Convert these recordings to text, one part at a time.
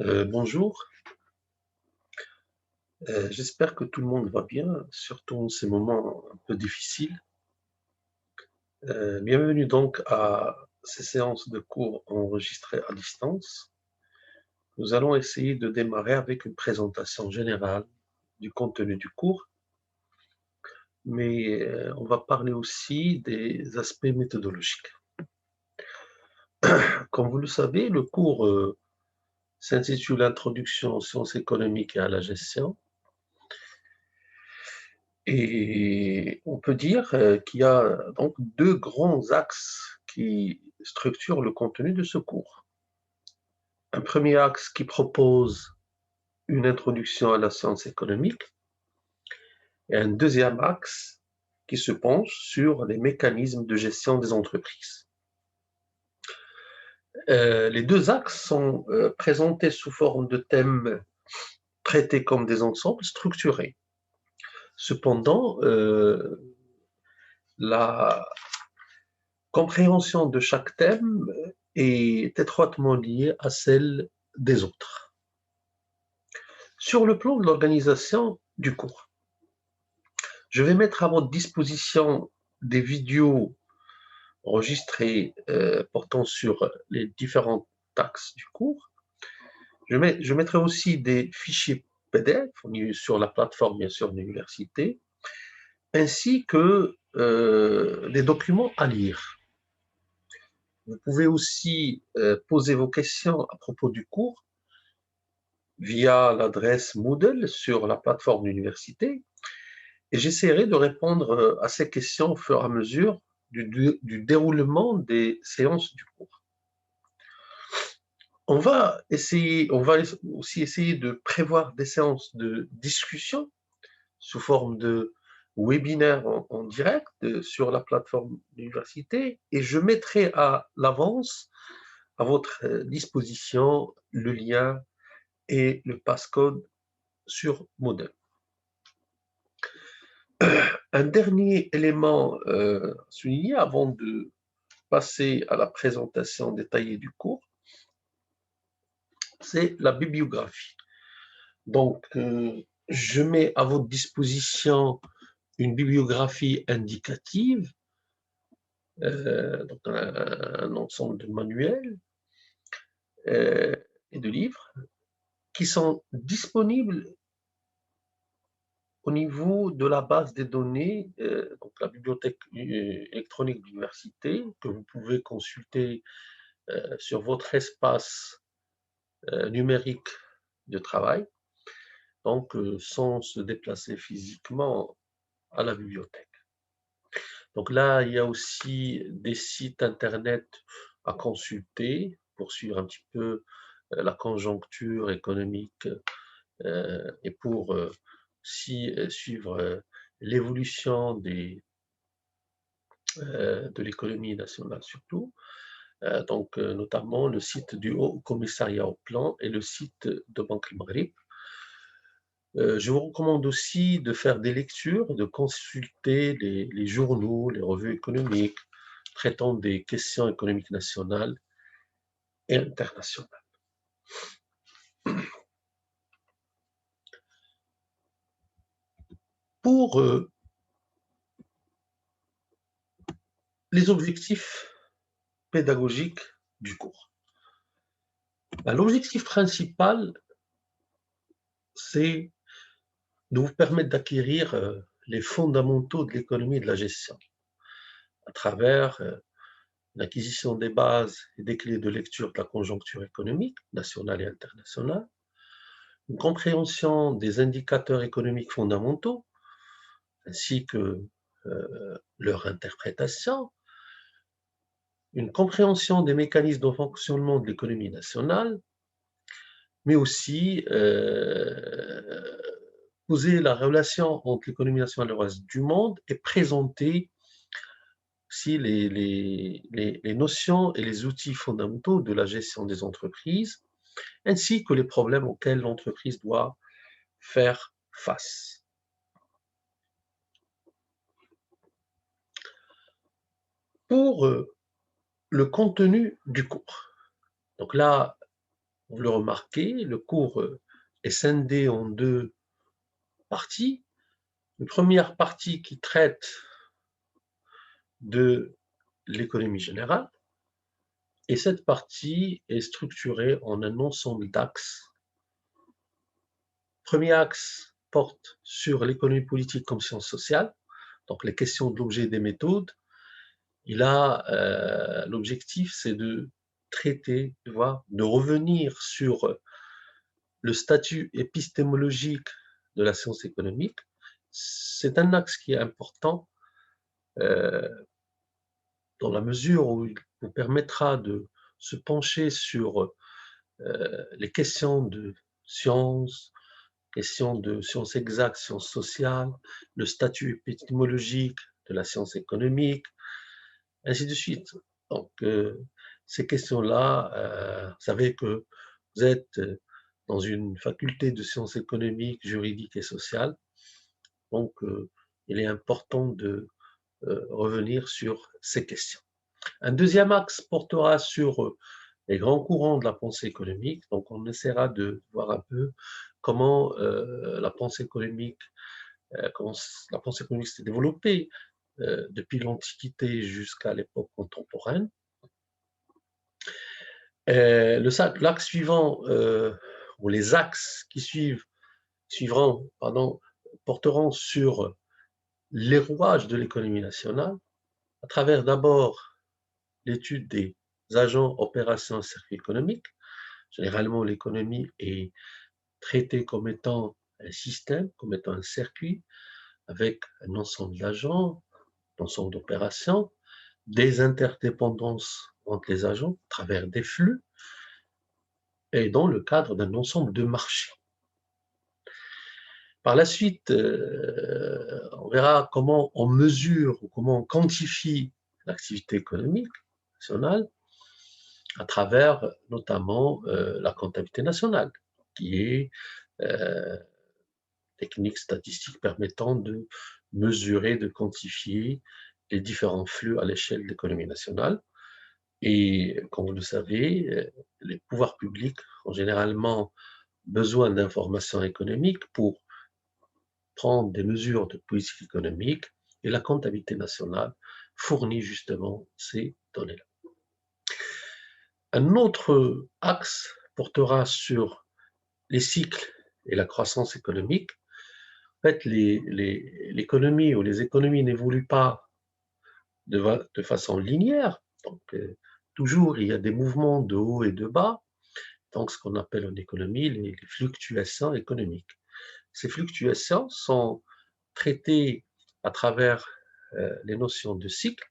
Bonjour, j'espère que tout le monde va bien, surtout en ces moments un peu difficiles. Bienvenue donc à ces séances de cours enregistrées à distance. Nous allons essayer de démarrer avec une présentation générale du contenu du cours, mais on va parler aussi des aspects méthodologiques. Comme vous le savez, le cours s'intitule Introduction aux sciences économiques et à la gestion. Et on peut dire qu'il y a donc deux grands axes qui structurent le contenu de ce cours. Un premier axe qui propose une introduction à la science économique et un deuxième axe qui se penche sur les mécanismes de gestion des entreprises. Les deux axes sont présentés sous forme de thèmes traités comme des ensembles structurés. Cependant, la compréhension de chaque thème est étroitement liée à celle des autres. Sur le plan de l'organisation du cours, je vais mettre à votre disposition des vidéos enregistrées portant sur les différents axes du cours. Je mettrai aussi des fichiers PDF sur la plateforme, bien sûr, de l'université, ainsi que des documents à lire. Vous pouvez aussi poser vos questions à propos du cours via l'adresse Moodle sur la plateforme de l'université et j'essaierai de répondre à ces questions au fur et à mesure du déroulement des séances du cours. On va aussi essayer de prévoir des séances de discussion sous forme de webinaire en direct sur la plateforme de l'université et je mettrai à l'avance à votre disposition le lien et le passcode sur Moodle. Un dernier élément souligné avant de passer à la présentation détaillée du cours, c'est la bibliographie. Donc, je mets à votre disposition une bibliographie indicative, donc un ensemble de manuels et de livres qui sont disponibles au niveau de la base des données, donc la bibliothèque électronique de l'université, que vous pouvez consulter sur votre espace numérique de travail, donc sans se déplacer physiquement à la bibliothèque. Donc là, il y a aussi des sites internet à consulter pour suivre un petit peu la conjoncture économique et pour suivre l'évolution de l'économie nationale surtout. Donc notamment le site du Haut Commissariat au Plan et le site de Banque Maghreb. Je vous recommande aussi de faire des lectures, de consulter les journaux, les revues économiques traitant des questions économiques nationales et internationales. Pour les objectifs pédagogiques du cours. L'objectif principal, c'est de vous permettre d'acquérir les fondamentaux de l'économie et de la gestion à travers l'acquisition des bases et des clés de lecture de la conjoncture économique nationale et internationale, une compréhension des indicateurs économiques fondamentaux ainsi que leur interprétation, une compréhension des mécanismes de fonctionnement de l'économie nationale, mais aussi poser la relation entre l'économie nationale et le reste du monde et présenter aussi les notions et les outils fondamentaux de la gestion des entreprises, ainsi que les problèmes auxquels l'entreprise doit faire face. Pour le contenu du cours, donc là, Vous le remarquez, le cours est scindé en deux parties. Une première partie qui traite de l'économie générale, et cette partie est structurée en un ensemble d'axes. Premier axe porte sur l'économie politique comme science sociale, donc les questions de l'objet et des méthodes. L'objectif, c'est de traiter, de revenir sur le statut épistémologique de la science économique. C'est un axe qui est important euh, dans la mesure où il vous permettra de se pencher sur les questions de science, questions de sciences exactes, sciences sociales, le statut épistémologique de la science économique, ainsi de suite. Donc, ces questions-là, vous savez que vous êtes dans une faculté de sciences économiques, juridiques et sociales, donc il est important de revenir sur ces questions. Un deuxième axe portera sur les grands courants de la pensée économique, donc on essaiera de voir un peu comment la pensée économique s'est développée depuis l'Antiquité jusqu'à l'époque contemporaine. L'axe suivant, ou les axes qui suivront, porteront sur les rouages de l'économie nationale, à travers d'abord l'étude des agents, opérations et circuits économiques. Généralement, l'économie est traitée comme étant un système, comme étant un circuit, avec un ensemble d'agents, un ensemble d'opérations, des interdépendances entre les agents, à travers des flux, et dans le cadre d'un ensemble de marchés. Par la suite, on verra comment on mesure ou comment on quantifie l'activité économique nationale à travers notamment la comptabilité nationale, qui est technique statistique permettant de mesurer, de quantifier les différents flux à l'échelle de l'économie nationale. Et comme vous le savez, les pouvoirs publics ont généralement besoin d'informations économiques pour prendre des mesures de politique économique, et la comptabilité nationale fournit justement ces données-là. Un autre axe portera sur les cycles et la croissance économique. En fait, l'économie ou les économies n'évoluent pas de façon linéaire, donc toujours il y a des mouvements de haut et de bas, donc ce qu'on appelle en économie les fluctuations économiques. Ces fluctuations sont traitées à travers les notions de cycle,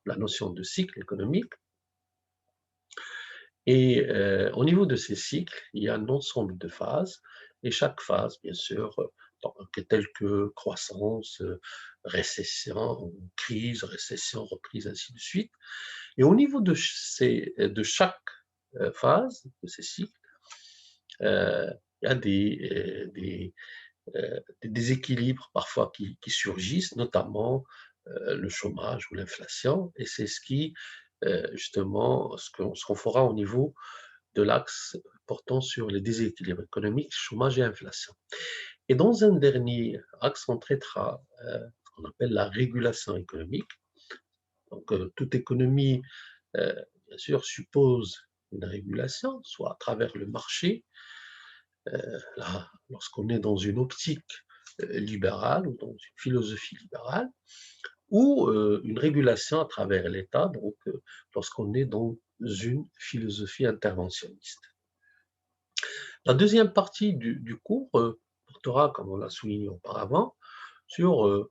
la notion de cycle économique. Et au niveau de ces cycles, il y a un ensemble de phases, et chaque phase, bien sûr, telle que croissance, récession, crise, récession, reprise, ainsi de suite. Et au niveau de chaque phase de ces cycles, il y a des déséquilibres parfois qui surgissent, notamment le chômage ou l'inflation, et c'est ce qui, justement, ce qu'on fera au niveau de l'axe portant sur les déséquilibres économiques, chômage et inflation. Et dans un dernier axe, on traitera ce qu'on appelle la régulation économique. Donc, toute économie, bien sûr, suppose une régulation, soit à travers le marché, là, lorsqu'on est dans une optique libérale ou dans une philosophie libérale, ou une régulation à travers l'État, donc lorsqu'on est dans une philosophie interventionniste. La deuxième partie du cours portera, comme on l'a souligné auparavant, sur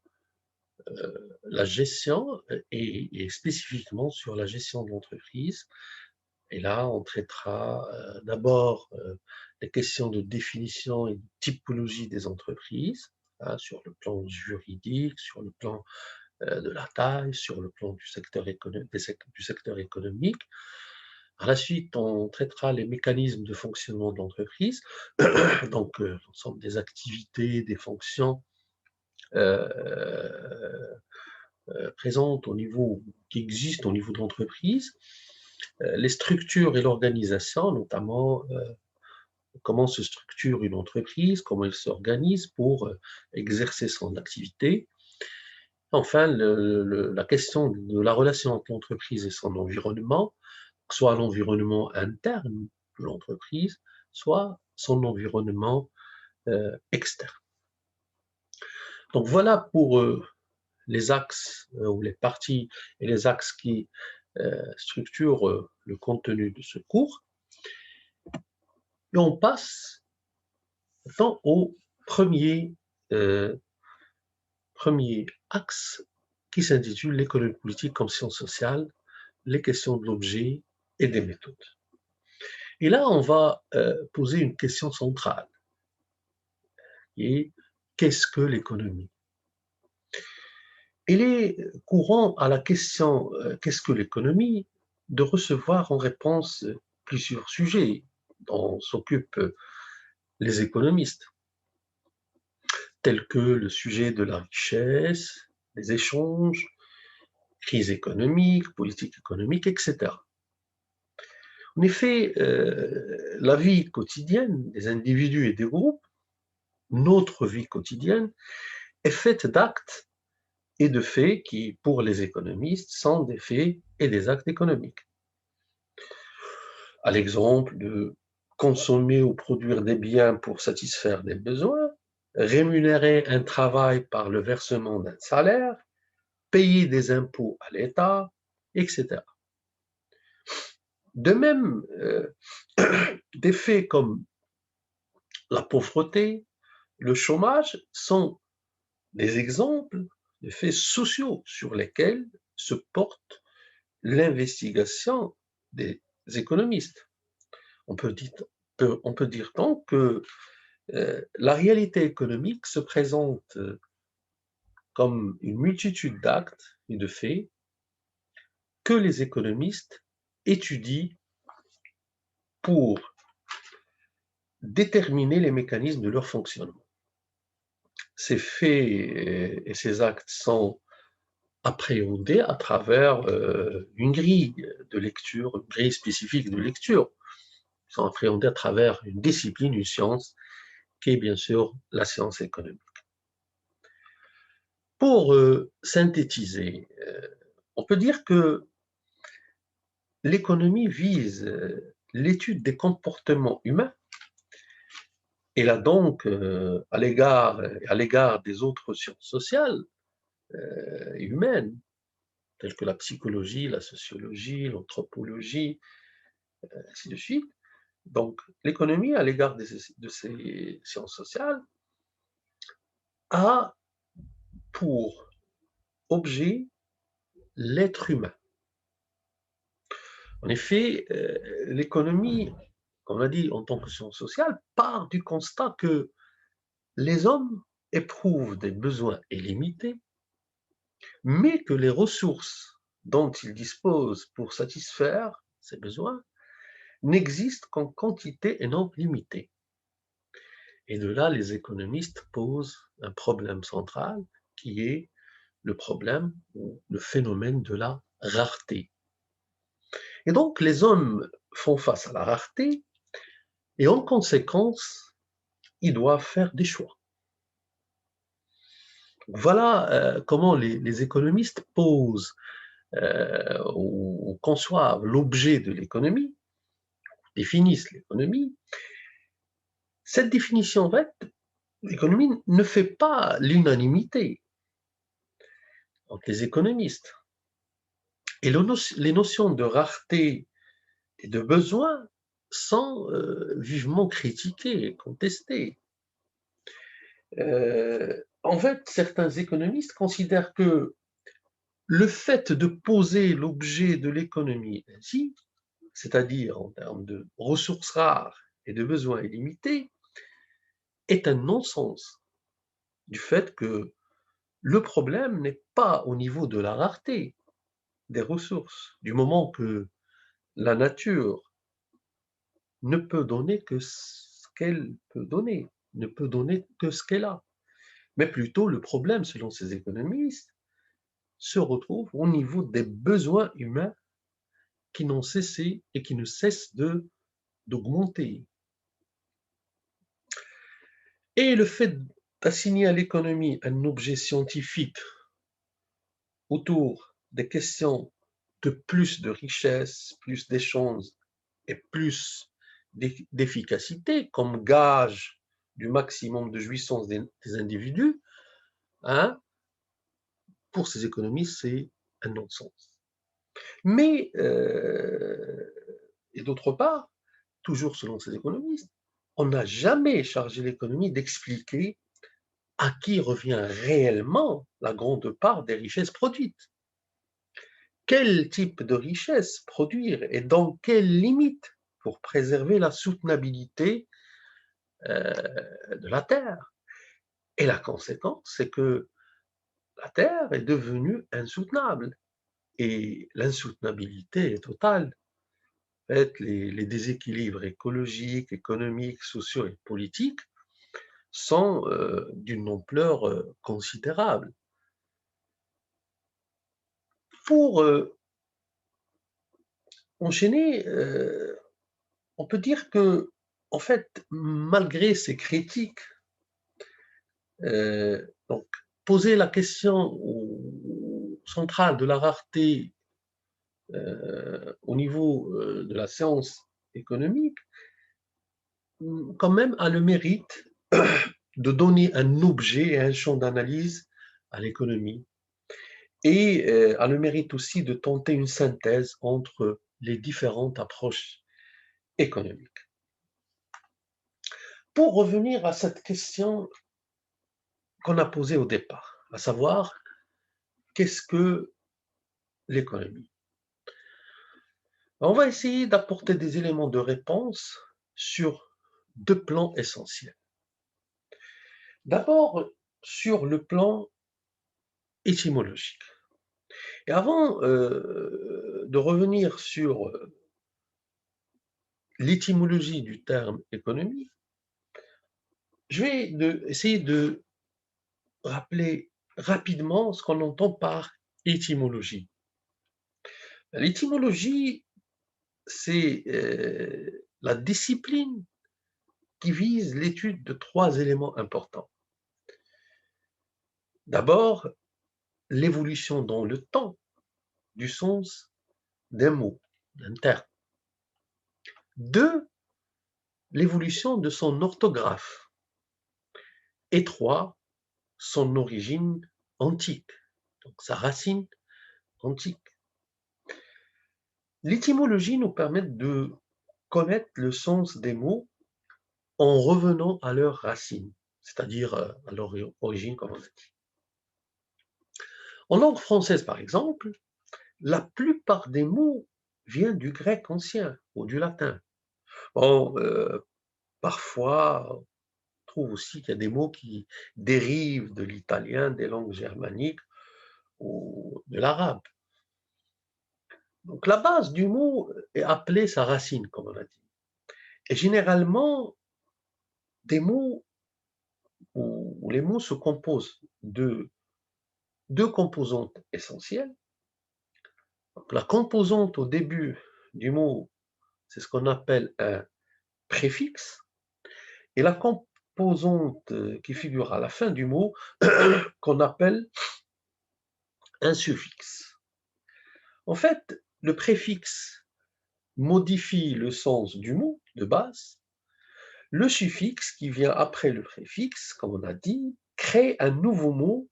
la gestion et spécifiquement sur la gestion de l'entreprise. Et là, on traitera d'abord les questions de définition et de typologie des entreprises, hein, sur le plan juridique, sur le plan de la taille, sur le plan du secteur économique. Par la suite, on traitera les mécanismes de fonctionnement de l'entreprise, donc l'ensemble des activités, des fonctions présentes qui existent au niveau de l'entreprise, les structures et l'organisation, notamment comment se structure une entreprise, comment elle s'organise pour exercer son activité. Enfin, la question de la relation entre l'entreprise et son environnement, soit l'environnement interne de l'entreprise, soit son environnement externe. Donc voilà pour les axes ou les parties et les axes qui structurent le contenu de ce cours. Et on passe maintenant au premier, premier axe qui s'intitule l'économie politique comme science sociale, les questions de l'objet et des méthodes. Et là, on va poser une question centrale, qui est qu'est-ce que l'économie? Il est courant à la question qu'est-ce que l'économie de recevoir en réponse plusieurs sujets dont s'occupent les économistes, tels que le sujet de la richesse, des échanges, crise économique, politique économique, etc. En effet, la vie quotidienne des individus et des groupes, notre vie quotidienne, est faite d'actes et de faits qui, pour les économistes, sont des faits et des actes économiques. À l'exemple de consommer ou produire des biens pour satisfaire des besoins, rémunérer un travail par le versement d'un salaire, payer des impôts à l'État, etc. De même, des faits comme la pauvreté, le chômage sont des exemples de faits sociaux sur lesquels se porte l'investigation des économistes. On peut dire donc que la réalité économique se présente comme une multitude d'actes et de faits que les économistes étudient pour déterminer les mécanismes de leur fonctionnement. Ces faits et ces actes sont appréhendés à travers une grille de lecture, une grille spécifique de lecture. Ils sont appréhendés à travers une discipline, une science, qui est bien sûr la science économique. Pour synthétiser, on peut dire que l'économie vise l'étude des comportements humains et là donc, à l'égard des autres sciences sociales et humaines, telles que la psychologie, la sociologie, l'anthropologie, ainsi de suite. Donc, l'économie, à l'égard de ces sciences sociales, a pour objet l'être humain. En effet, l'économie, comme on l'a dit, en tant que science sociale, part du constat que les hommes éprouvent des besoins illimités, mais que les ressources dont ils disposent pour satisfaire ces besoins n'existent qu'en quantité et non limitée. Et de là, les économistes posent un problème central qui est le problème ou le phénomène de la rareté. Et donc, les hommes font face à la rareté et en conséquence, ils doivent faire des choix. Voilà comment les économistes posent ou conçoivent l'objet de l'économie, définissent l'économie. Cette définition, en fait, l'économie ne fait pas l'unanimité entre les économistes. Et les notions de rareté et de besoin sont vivement critiquées et contestées. En fait, certains économistes considèrent que le fait de poser l'objet de l'économie ainsi, c'est-à-dire en termes de ressources rares et de besoins illimités, est un non-sens du fait que le problème n'est pas au niveau de la rareté des ressources, du moment que la nature ne peut donner que ce qu'elle peut donner, ne peut donner que ce qu'elle a. Mais plutôt, le problème, selon ces économistes, se retrouve au niveau des besoins humains qui n'ont cessé et qui ne cessent d'augmenter. Et le fait d'assigner à l'économie un objet scientifique autour des questions de plus de richesse, plus d'échanges et plus d'efficacité comme gage du maximum de jouissance des individus, hein, pour ces économistes, c'est un non-sens. Mais, et d'autre part, toujours selon ces économistes, on n'a jamais chargé l'économie d'expliquer à qui revient réellement la grande part des richesses produites. Quel type de richesse produire et dans quelles limites pour préserver la soutenabilité de la Terre. Et la conséquence, c'est que la Terre est devenue insoutenable. Et l'insoutenabilité est totale. En fait, les déséquilibres écologiques, économiques, sociaux et politiques sont d'une ampleur considérable. Pour enchaîner, on peut dire que, en fait, malgré ces critiques, donc, poser la question centrale de la rareté au niveau de la science économique, quand même a le mérite de donner un objet et un champ d'analyse à l'économie et a le mérite aussi de tenter une synthèse entre les différentes approches économiques. Pour revenir à cette question qu'on a posée au départ, à savoir, qu'est-ce que l'économie? On va essayer d'apporter des éléments de réponse sur deux plans essentiels. D'abord, sur le plan étymologique. Et avant de revenir sur l'étymologie du terme économie, je vais essayer de rappeler rapidement ce qu'on entend par étymologie. L'étymologie, c'est la discipline qui vise l'étude de trois éléments importants. D'abord, l'évolution dans le temps du sens d'un mot, d'un terme. Deux, l'évolution de son orthographe. Et trois, son origine antique, donc sa racine antique. L'étymologie nous permet de connaître le sens des mots en revenant à leur racine, c'est-à-dire à leur origine, comme on a dit. En langue française, par exemple, la plupart des mots viennent du grec ancien ou du latin. Bon, parfois, on trouve aussi qu'il y a des mots qui dérivent de l'italien, des langues germaniques ou de l'arabe. Donc la base du mot est appelée sa racine, comme on a dit. Et généralement, des mots où les mots se composent de deux composantes essentielles. Donc, la composante au début du mot, c'est ce qu'on appelle un préfixe, et la composante qui figure à la fin du mot, qu'on appelle un suffixe. En fait, le préfixe modifie le sens du mot de base. Le suffixe qui vient après le préfixe, comme on a dit, crée un nouveau mot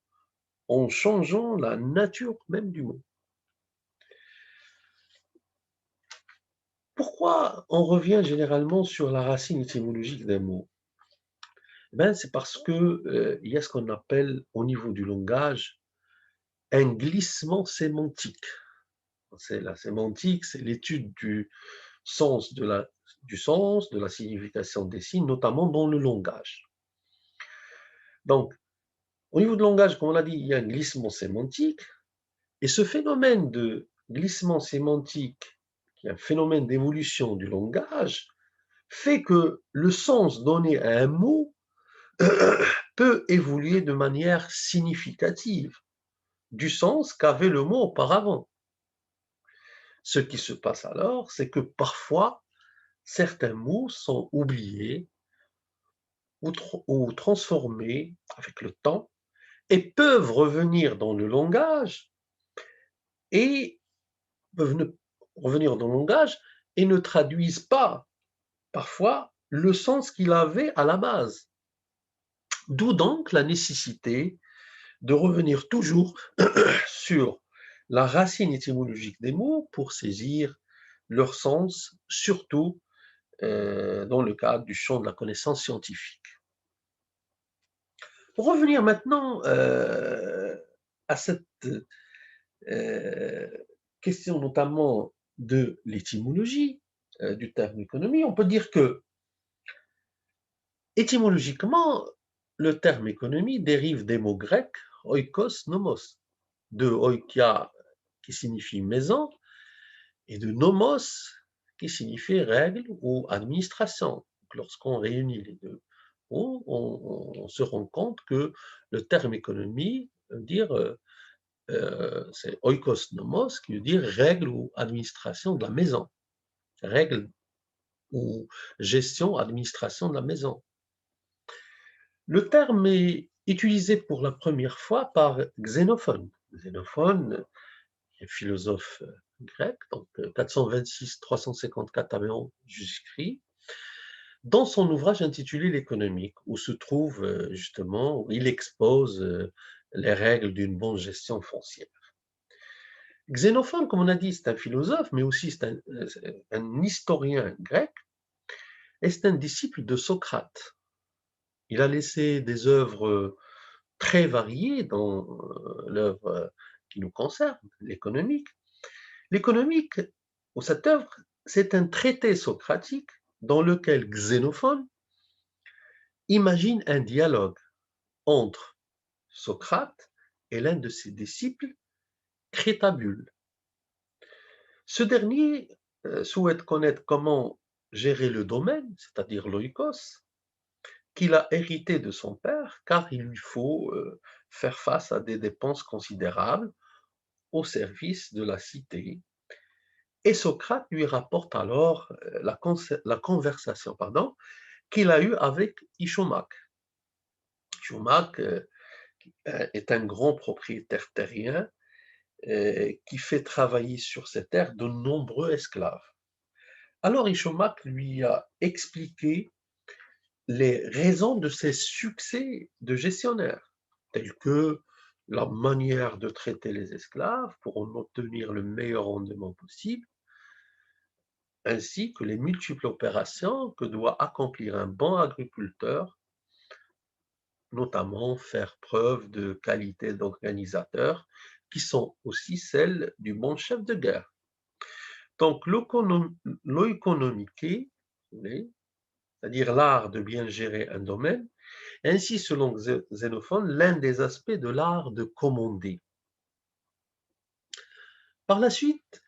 en changeant la nature même du mot. Pourquoi on revient généralement sur la racine étymologique d'un mot? C'est parce que y a ce qu'on appelle au niveau du langage un glissement sémantique. C'est la sémantique, c'est l'étude du sens de la signification des signes, notamment dans le langage. Donc, au niveau du langage, comme on a dit, il y a un glissement sémantique, et ce phénomène de glissement sémantique, qui est un phénomène d'évolution du langage, fait que le sens donné à un mot peut évoluer de manière significative du sens qu'avait le mot auparavant. Ce qui se passe alors, c'est que parfois, certains mots sont oubliés ou transformés avec le temps et peuvent revenir dans le langage et peuvent revenir dans le langage et ne traduisent pas parfois le sens qu'il avait à la base. D'où donc la nécessité de revenir toujours sur la racine étymologique des mots pour saisir leur sens, surtout dans le cadre du champ de la connaissance scientifique. Pour revenir maintenant à cette euh, question notamment de l'étymologie du terme économie, on peut dire que étymologiquement, le terme économie dérive des mots grecs oikos, nomos, de oikia qui signifie maison et de nomos qui signifie règle ou administration. Lorsqu'on réunit les deux, on se rend compte que le terme économie veut dire c'est oikos nomos qui veut dire règle ou administration de la maison, règle ou gestion, administration de la maison. Le terme est utilisé pour la première fois par Xénophone. Xénophone est philosophe grec, donc 426-354 avant Jésus-Christ, dans son ouvrage intitulé L'économique, où se trouve justement, où il expose les règles d'une bonne gestion foncière. Xénophone, comme on a dit, c'est un philosophe, mais aussi c'est un historien grec, et c'est un disciple de Socrate. Il a laissé des œuvres très variées dans l'œuvre qui nous concerne, l'économique. L'économique, ou cette œuvre, c'est un traité socratique dans lequel Xénophone imagine un dialogue entre Socrate et l'un de ses disciples, Crétabule. Ce dernier souhaite connaître comment gérer le domaine, c'est-à-dire l'oikos, qu'il a hérité de son père, car il lui faut faire face à des dépenses considérables au service de la cité. Et Socrate lui rapporte alors la conversation qu'il a eue avec Ishomaque. Ishomaque est un grand propriétaire terrien qui fait travailler sur ses terres de nombreux esclaves. Alors Ishomaque lui a expliqué les raisons de ses succès de gestionnaire, tels que la manière de traiter les esclaves pour en obtenir le meilleur rendement possible, ainsi que les multiples opérations que doit accomplir un bon agriculteur, notamment faire preuve de qualité d'organisateur, qui sont aussi celles du bon chef de guerre. Donc l'oikonomike, c'est-à-dire l'art de bien gérer un domaine, est ainsi, selon Xénophone, l'un des aspects de l'art de commander. Par la suite,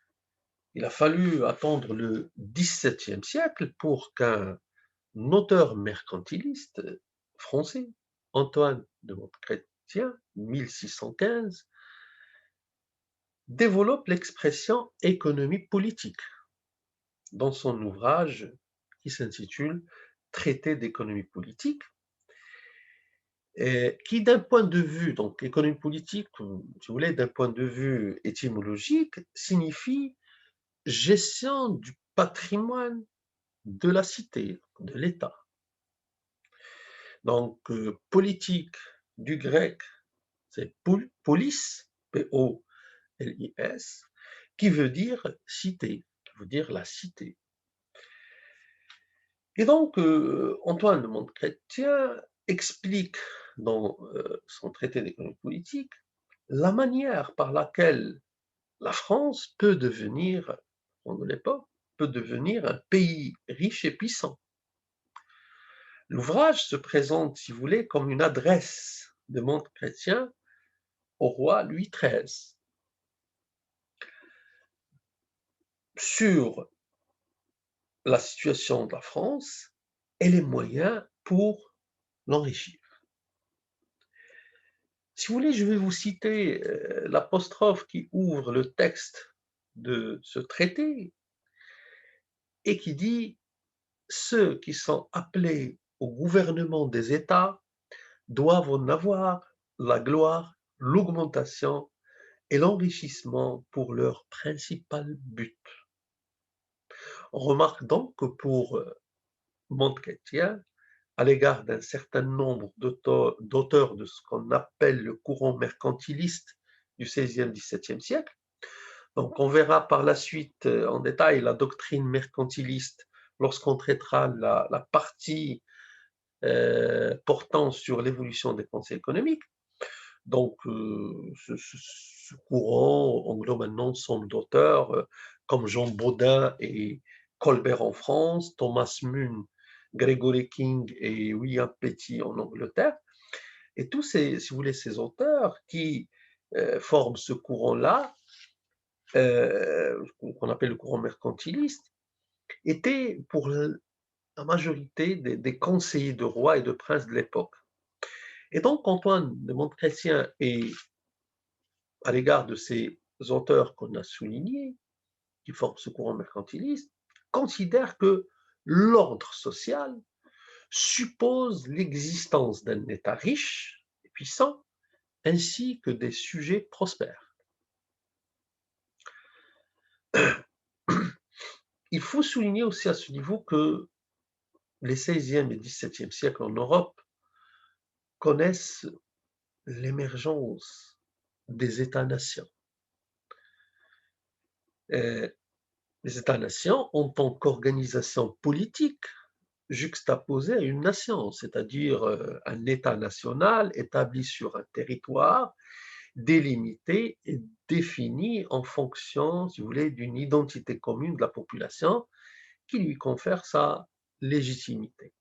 il a fallu attendre le XVIIe siècle pour qu'un auteur mercantiliste français, Antoine de Monte-Chrétien, 1615, développe l'expression économie politique dans son ouvrage qui s'intitule Traité d'économie politique, et qui d'un point de vue, donc économie politique, si vous voulez, d'un point de vue étymologique, signifie gestion du patrimoine de la cité, de l'État. Donc, politique du grec, c'est polis, P-O-L-I-S, qui veut dire cité, qui veut dire la cité. Et donc, Antoine de Monte-Chrétien explique dans son traité d'économie politique la manière par laquelle la France peut devenir, en l'époque, peut devenir un pays riche et puissant. L'ouvrage se présente, si vous voulez, comme une adresse de Monte-Chrétien au roi Louis XIII sur la situation de la France et les moyens pour l'enrichir. Si vous voulez, je vais vous citer l'apostrophe qui ouvre le texte de ce traité et qui dit « Ceux qui sont appelés au gouvernement des États doivent en avoir la gloire, l'augmentation et l'enrichissement pour leur principal but. On remarque donc que pour Montchrétien, à l'égard d'un certain nombre d'auteurs de ce qu'on appelle le courant mercantiliste du XVIe-XVIIe siècle. Donc on verra par la suite en détail la doctrine mercantiliste lorsqu'on traitera la partie portant sur l'évolution des pensées économiques. Donc ce courant englobe un ensemble d'auteurs comme Jean Bodin et Colbert en France, Thomas Mun, Gregory King et William Petty en Angleterre. Et tous ces, si vous voulez, ces auteurs qui forment ce courant-là, qu'on appelle le courant mercantiliste, étaient pour la majorité des conseillers de rois et de princes de l'époque. Et donc Antoine de Montchrétien est, à l'égard de ces auteurs qu'on a soulignés, qui forment ce courant mercantiliste, considère que l'ordre social suppose l'existence d'un État riche et puissant, ainsi que des sujets prospères. Il faut souligner aussi à ce niveau que les XVIe et XVIIe siècles en Europe connaissent l'émergence des États-nations. Les États-nations en tant qu'organisation politique juxtaposée à une nation, c'est-à-dire un État national établi sur un territoire délimité et défini en fonction, si vous voulez, d'une identité commune de la population qui lui confère sa légitimité.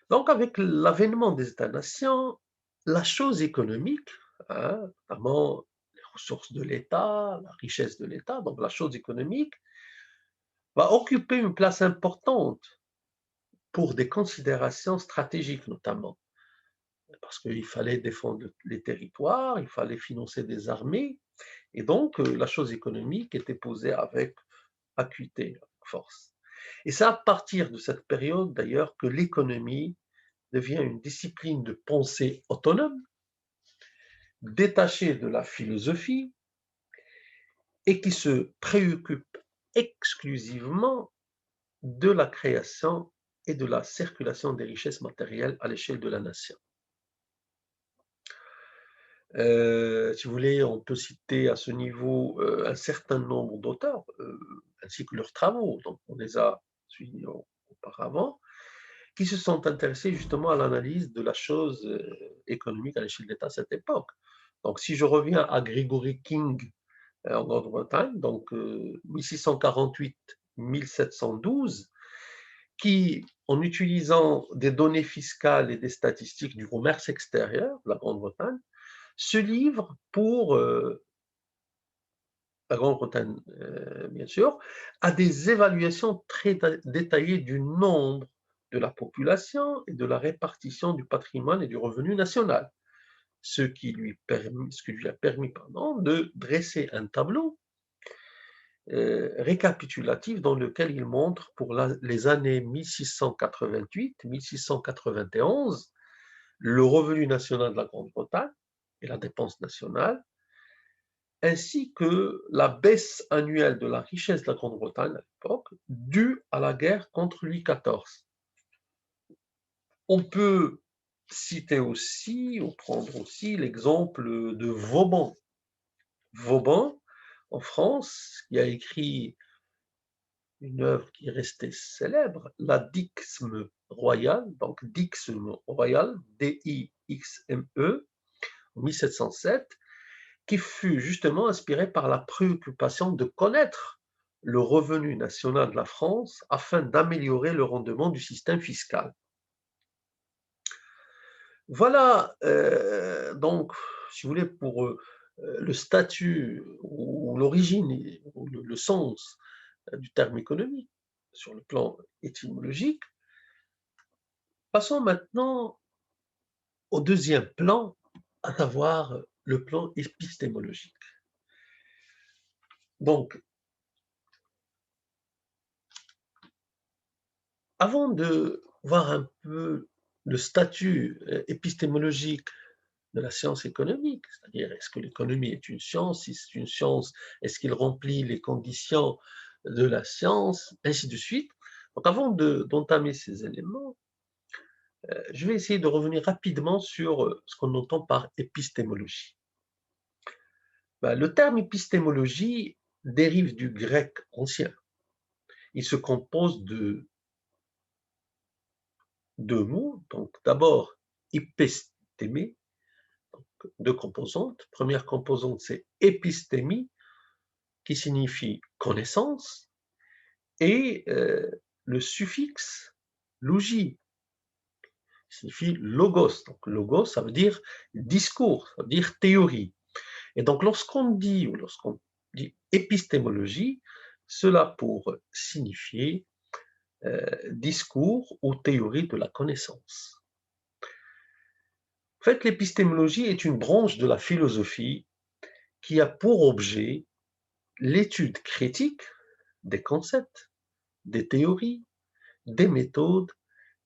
Donc, avec l'avènement des États-nations, la chose économique, notamment les ressources de l'État, la richesse de l'État, donc la chose économique, va occuper une place importante pour des considérations stratégiques notamment, parce qu'il fallait défendre les territoires, il fallait financer des armées, et donc la chose économique était posée avec acuité, avec force. Et c'est à partir de cette période d'ailleurs que l'économie devient une discipline de pensée autonome, détachée de la philosophie, et qui se préoccupe exclusivement de la création et de la circulation des richesses matérielles à l'échelle de la nation. Si vous voulez, on peut citer à ce niveau un certain nombre d'auteurs, ainsi que leurs travaux, donc on les a suivis auparavant, qui se sont intéressés justement à l'analyse de la chose économique à l'échelle de l'État à cette époque. Donc si je reviens à Gregory King en Grande-Bretagne, donc 1648-1712, qui, en utilisant des données fiscales et des statistiques du commerce extérieur de la Grande-Bretagne, se livre pour la Grande-Bretagne, bien sûr, à des évaluations très détaillées du nombre de la population et de la répartition du patrimoine et du revenu national, ce qui lui a permis de dresser un tableau récapitulatif dans lequel il montre pour les années 1688-1691 le revenu national de la Grande-Bretagne et la dépense nationale, ainsi que la baisse annuelle de la richesse de la Grande-Bretagne à l'époque, due à la guerre contre Louis XIV. On peut citer aussi, ou prendre aussi l'exemple de Vauban. Vauban, en France, qui a écrit une œuvre qui est restée célèbre, la Dixme royale, donc Dixme royale, D-I-X-M-E, en 1707, qui fut justement inspiré par la préoccupation de connaître le revenu national de la France afin d'améliorer le rendement du système fiscal. Voilà donc, si vous voulez, pour le statut ou l'origine ou le sens du terme économique sur le plan étymologique. Passons maintenant au deuxième plan, à savoir le plan épistémologique. Donc, Avant de voir un peu le statut épistémologique de la science économique, c'est-à-dire est-ce que l'économie est une science, si c'est une science, est-ce qu'il remplit les conditions de la science, ainsi de suite. Donc avant d'entamer ces éléments, je vais essayer de revenir rapidement sur ce qu'on entend par épistémologie. Ben, le terme épistémologie dérive du grec ancien. Il se compose de deux mots. Donc d'abord, épistémé, deux composantes. Première composante, c'est épistémie, qui signifie connaissance, et le suffixe logie, qui signifie logos. Donc logos, ça veut dire discours, ça veut dire théorie. Et donc lorsqu'on dit épistémologie, cela pour signifier discours ou théorie de la connaissance. En fait, l'épistémologie est une branche de la philosophie qui a pour objet l'étude critique des concepts, des théories, des méthodes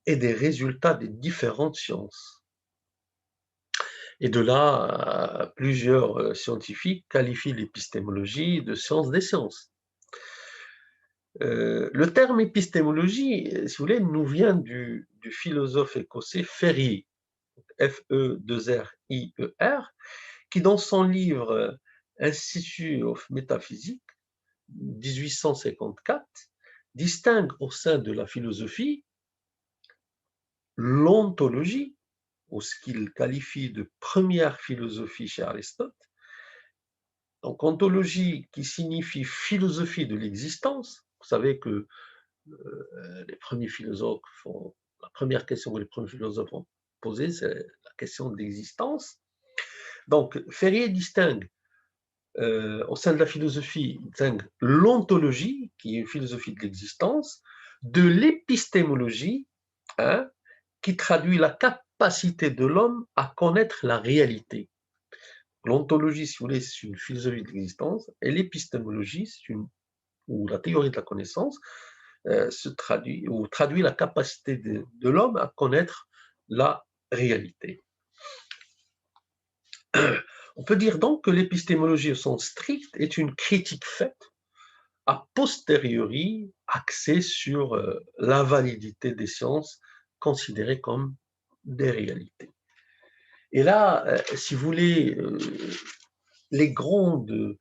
et des résultats des différentes sciences. Et de là, plusieurs scientifiques qualifient l'épistémologie de science des sciences. Le terme épistémologie, si vous voulez, nous vient du philosophe écossais Ferrier, F-E-2-R-I-E-R, qui dans son livre Institute of Metaphysics, 1854, distingue au sein de la philosophie l'ontologie, ou ce qu'il qualifie de première philosophie chez Aristote. Donc ontologie qui signifie philosophie de l'existence. Vous savez que les premiers philosophes la première question que les premiers philosophes ont posée, c'est la question de l'existence. Donc Ferrier distingue au sein de la philosophie, il distingue l'ontologie, qui est une philosophie de l'existence, de l'épistémologie, hein, qui traduit la capacité de l'homme à connaître la réalité. L'ontologie, si vous voulez, c'est une philosophie de l'existence, et l'épistémologie, ou la théorie de la connaissance, traduit la capacité de l'homme à connaître la réalité. On peut dire donc que l'épistémologie au sens strict est une critique faite a posteriori axée sur la validité des sciences considérées comme des réalités. Et là, si vous voulez, les grandes, on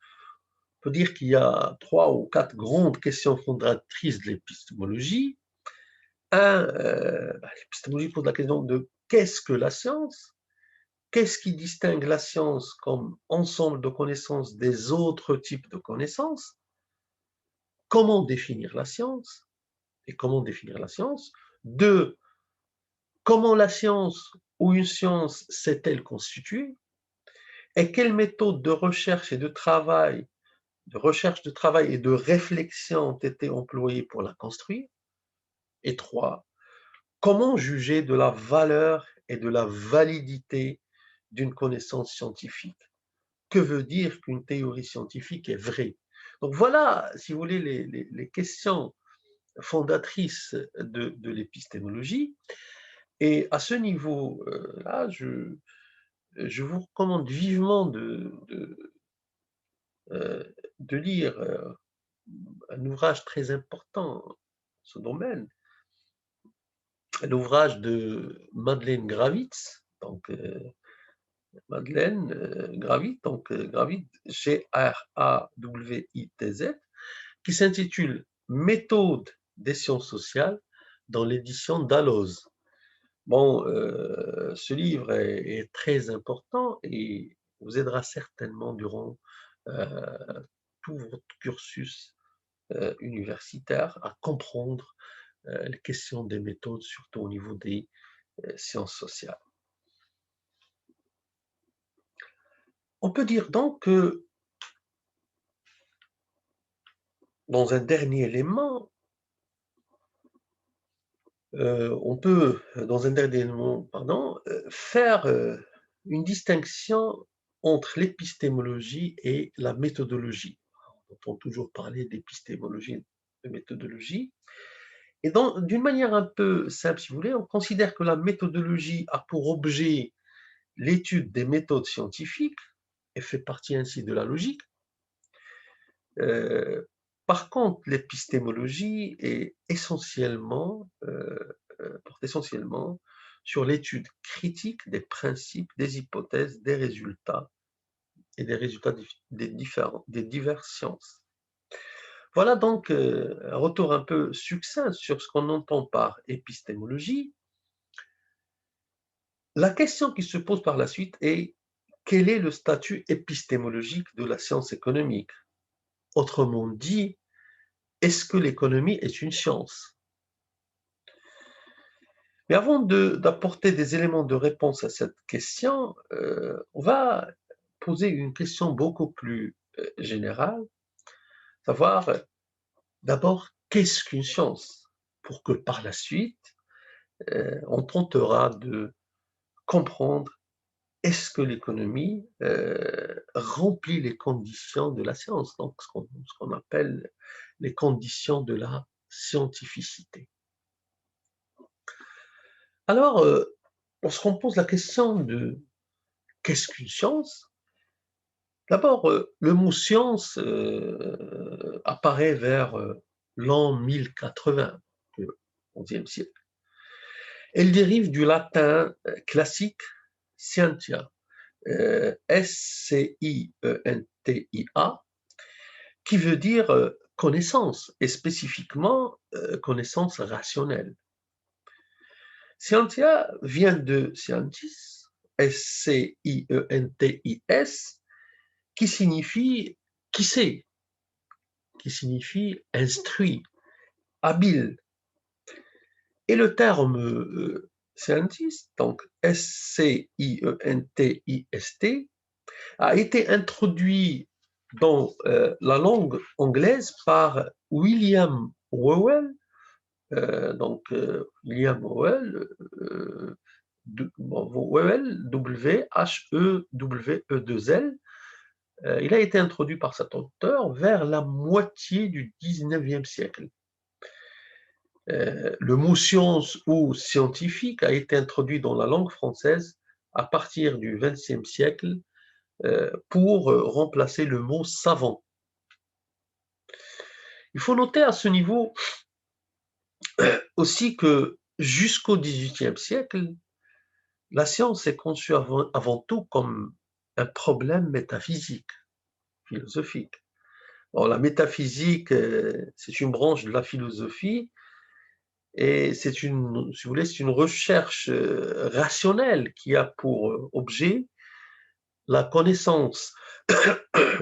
peut dire qu'il y a 3 ou 4 grandes questions fondatrices de l'épistémologie. L'épistémologie pose la question de qu'est-ce que la science? Qu'est-ce qui distingue la science comme ensemble de connaissances des autres types de connaissances? Comment définir la science? Et comment définir la science? 2, comment la science ou une science s'est-elle constituée? Et quelles méthodes de recherche et de travail, et de réflexion ont été employées pour la construire? Et 3, comment juger de la valeur et de la validité d'une connaissance scientifique? Que veut dire qu'une théorie scientifique est vraie? Donc voilà, si vous voulez, les questions fondatrices de l'épistémologie. Et à ce niveau-là, je vous recommande vivement de lire un ouvrage très important dans ce domaine, l'ouvrage de Madeleine Gravitz, donc Madeleine Gravitz, donc Gravitz, Gravitz, qui s'intitule Méthode des sciences sociales dans l'édition Dalloz. Bon, ce livre est très important et vous aidera certainement durant tout votre cursus universitaire à comprendre les questions des méthodes, surtout au niveau des sciences sociales. On peut dire donc que, dans un dernier élément, on peut, dans un dernier élément, faire une distinction entre l'épistémologie et la méthodologie. On entend toujours parler d'épistémologie et de méthodologie. Et d'une manière un peu simple, si vous voulez, on considère que la méthodologie a pour objet l'étude des méthodes scientifiques et fait partie ainsi de la logique. Par contre, l'épistémologie est porte essentiellement sur l'étude critique des principes, des hypothèses, des résultats et des résultats des diverses sciences. Voilà donc un retour un peu succinct sur ce qu'on entend par épistémologie. La question qui se pose par la suite est: quel est le statut épistémologique de la science économique? Autrement dit, est-ce que l'économie est une science? Mais avant d'apporter des éléments de réponse à cette question, on va poser une question beaucoup plus générale, savoir d'abord qu'est-ce qu'une science? Pour que par la suite, on tentera de comprendre est-ce que l'économie remplit les conditions de la science, donc ce qu'on appelle les conditions de la scientificité. Alors, lorsqu'on pose la question de qu'est-ce qu'une science? D'abord, le mot science apparaît vers l'an 1080, le XIe siècle. Elle dérive du latin classique scientia, S-C-I-E-N-T-I-A, qui veut dire connaissance, et spécifiquement connaissance rationnelle. Scientia vient de scientis, S-C-I-E-N-T-I-S, qui signifie qui sait, qui signifie instruit, habile. Et le terme scientist, donc S-C-I-E-N-T-I-S-T, a été introduit dans la langue anglaise par William Whewell, William Whewell, W-H-E-W-E-2-L. Il a été introduit par cet auteur vers la moitié du XIXe siècle. Le mot science ou scientifique a été introduit dans la langue française à partir du XXe siècle pour remplacer le mot savant. Il faut noter à ce niveau aussi que jusqu'au XVIIIe siècle, la science est conçue avant tout comme un problème métaphysique, philosophique. Bon, la métaphysique, c'est une branche de la philosophie et c'est une, si vous voulez, c'est une recherche rationnelle qui a pour objet la connaissance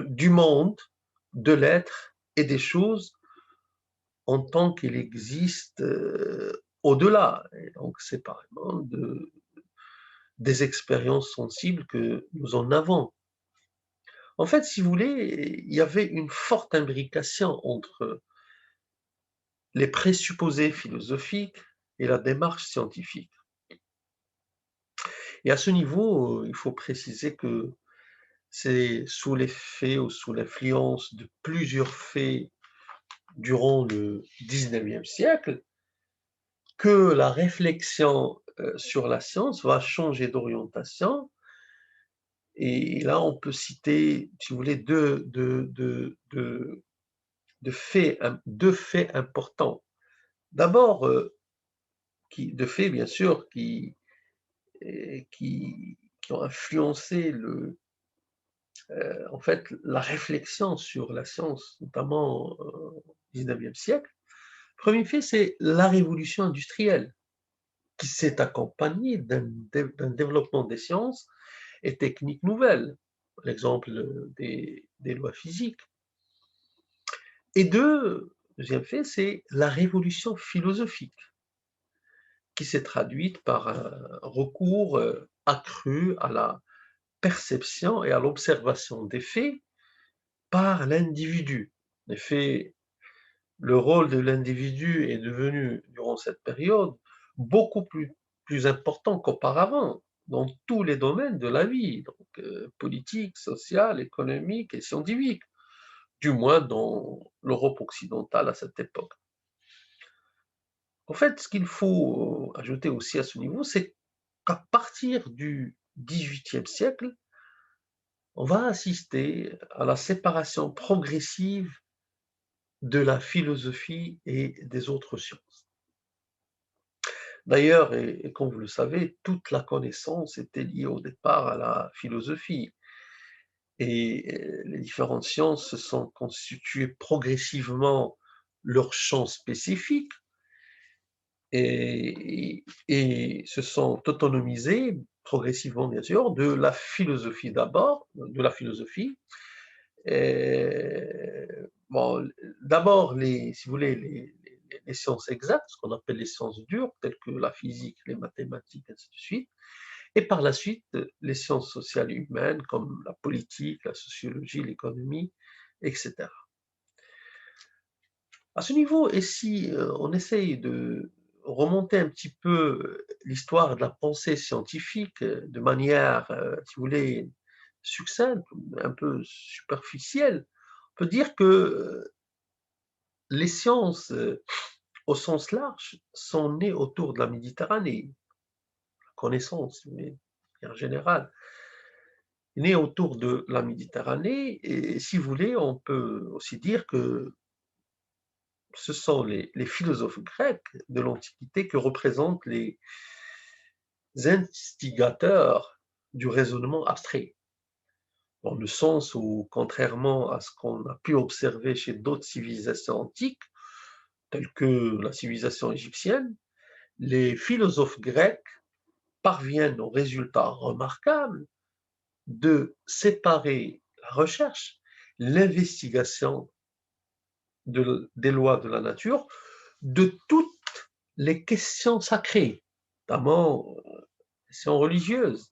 du monde, de l'être et des choses en tant qu'il existe au-delà, et donc séparément des expériences sensibles que nous en avons. En fait, si vous voulez, il y avait une forte imbrication entre les présupposés philosophiques et la démarche scientifique. Et à ce niveau, il faut préciser que c'est sous l'effet ou sous l'influence de plusieurs faits durant le XIXe siècle que la réflexion sur la science va changer d'orientation. Et là, on peut citer, si vous voulez, deux faits importants. D'abord, deux faits, bien sûr, qui ont influencé en fait, la réflexion sur la science, notamment au XIXe siècle. Premier fait, c'est la révolution industrielle, qui s'est accompagnée d'un développement des sciences et techniques nouvelles, l'exemple des lois physiques. Et deuxième fait, c'est la révolution philosophique, qui s'est traduite par un recours accru à la perception et à l'observation des faits par l'individu. En effet, le rôle de l'individu est devenu, durant cette période, beaucoup plus important qu'auparavant dans tous les domaines de la vie, donc politique, sociale, économique et scientifique, du moins dans l'Europe occidentale à cette époque. En fait, ce qu'il faut ajouter aussi à ce niveau, c'est qu'à partir du XVIIIe siècle, on va assister à la séparation progressive de la philosophie et des autres sciences. D'ailleurs, et comme vous le savez, toute la connaissance était liée au départ à la philosophie. Et les différentes sciences se sont constituées progressivement leur champ spécifique et se sont autonomisées progressivement, bien sûr, de la philosophie d'abord, de la philosophie. Bon, d'abord, si vous voulez, les sciences exactes, ce qu'on appelle les sciences dures, telles que la physique, les mathématiques, ainsi de suite. Et par la suite, les sciences sociales et humaines comme la politique, la sociologie, l'économie, etc. À ce niveau, et si on essaye de remonter un petit peu l'histoire de la pensée scientifique de manière, si vous voulez, succincte, un peu superficielle, on peut dire que les sciences, au sens large, sont nées autour de la Méditerranée, la connaissance, mais en général, né autour de la Méditerranée. Et si vous voulez, on peut aussi dire que ce sont les philosophes grecs de l'Antiquité que représentent les instigateurs du raisonnement abstrait, dans le sens où, contrairement à ce qu'on a pu observer chez d'autres civilisations antiques, telles que la civilisation égyptienne, les philosophes grecs parviennent au résultat remarquable de séparer la recherche, l'investigation des lois de la nature, de toutes les questions sacrées, notamment les questions religieuses.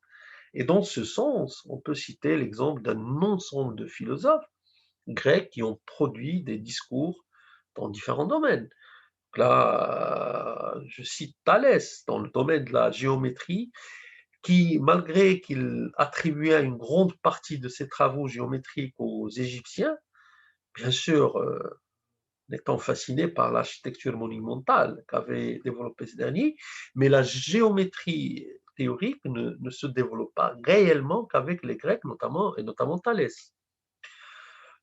Et dans ce sens, on peut citer l'exemple d'un ensemble de philosophes grecs qui ont produit des discours dans différents domaines. Là, je cite Thalès dans le domaine de la géométrie, qui, malgré qu'il attribuait une grande partie de ses travaux géométriques aux Égyptiens, bien sûr, étant fasciné par l'architecture monumentale qu'avait développée ce dernier, mais la géométrie théorique ne se développe pas réellement qu'avec les Grecs, notamment, et notamment Thalès.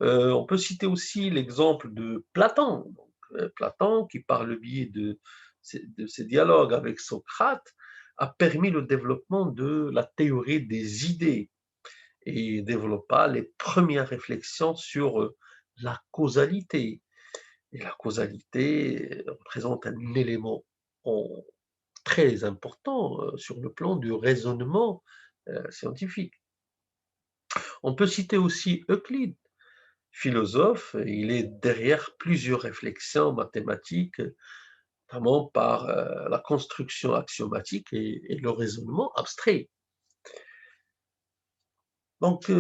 On peut citer aussi l'exemple de Platon. Donc, Platon, qui par le biais de ses dialogues avec Socrate, a permis le développement de la théorie des idées et développa les premières réflexions sur la causalité. Et la causalité représente un élément très important sur le plan du raisonnement scientifique. On peut citer aussi Euclide, philosophe. Il est derrière plusieurs réflexions mathématiques, notamment par la construction axiomatique et le raisonnement abstrait. Donc,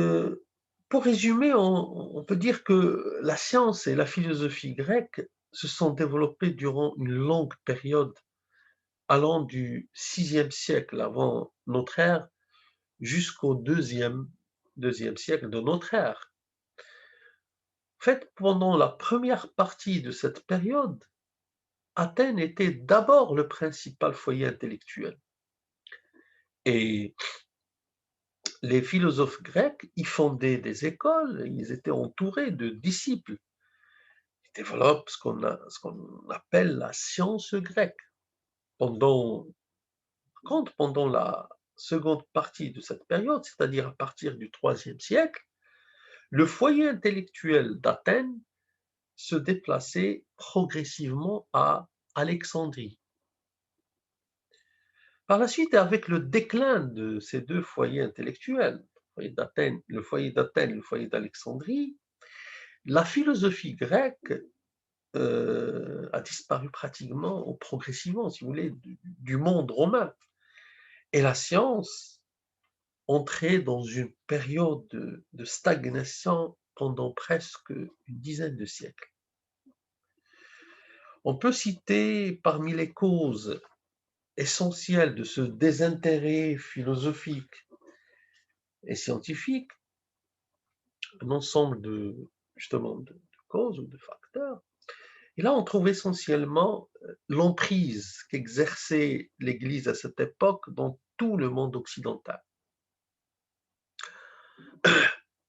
pour résumer, on peut dire que la science et la philosophie grecque se sont développées durant une longue période allant du VIe siècle avant notre ère jusqu'au deuxième siècle de notre ère. En fait, pendant la première partie de cette période, Athènes était d'abord le principal foyer intellectuel. Et les philosophes grecs y fondaient des écoles, ils étaient entourés de disciples. Ils développent ce qu'on appelle la science grecque. Pendant la seconde partie de cette période, c'est-à-dire à partir du IIIe siècle, le foyer intellectuel d'Athènes se déplaçait progressivement à Alexandrie. Par la suite, avec le déclin de ces deux foyers intellectuels, le foyer d'Athènes et le foyer d'Alexandrie, la philosophie grecque a disparu pratiquement ou progressivement, si vous voulez, du monde romain. Et la science entrait dans une période de stagnation pendant presque une dizaine de siècles. On peut citer parmi les causes essentielles de ce désintérêt philosophique et scientifique un ensemble justement de causes ou de facteurs. Et là, on trouve essentiellement l'emprise qu'exerçait l'Église à cette époque dans tout le monde occidental.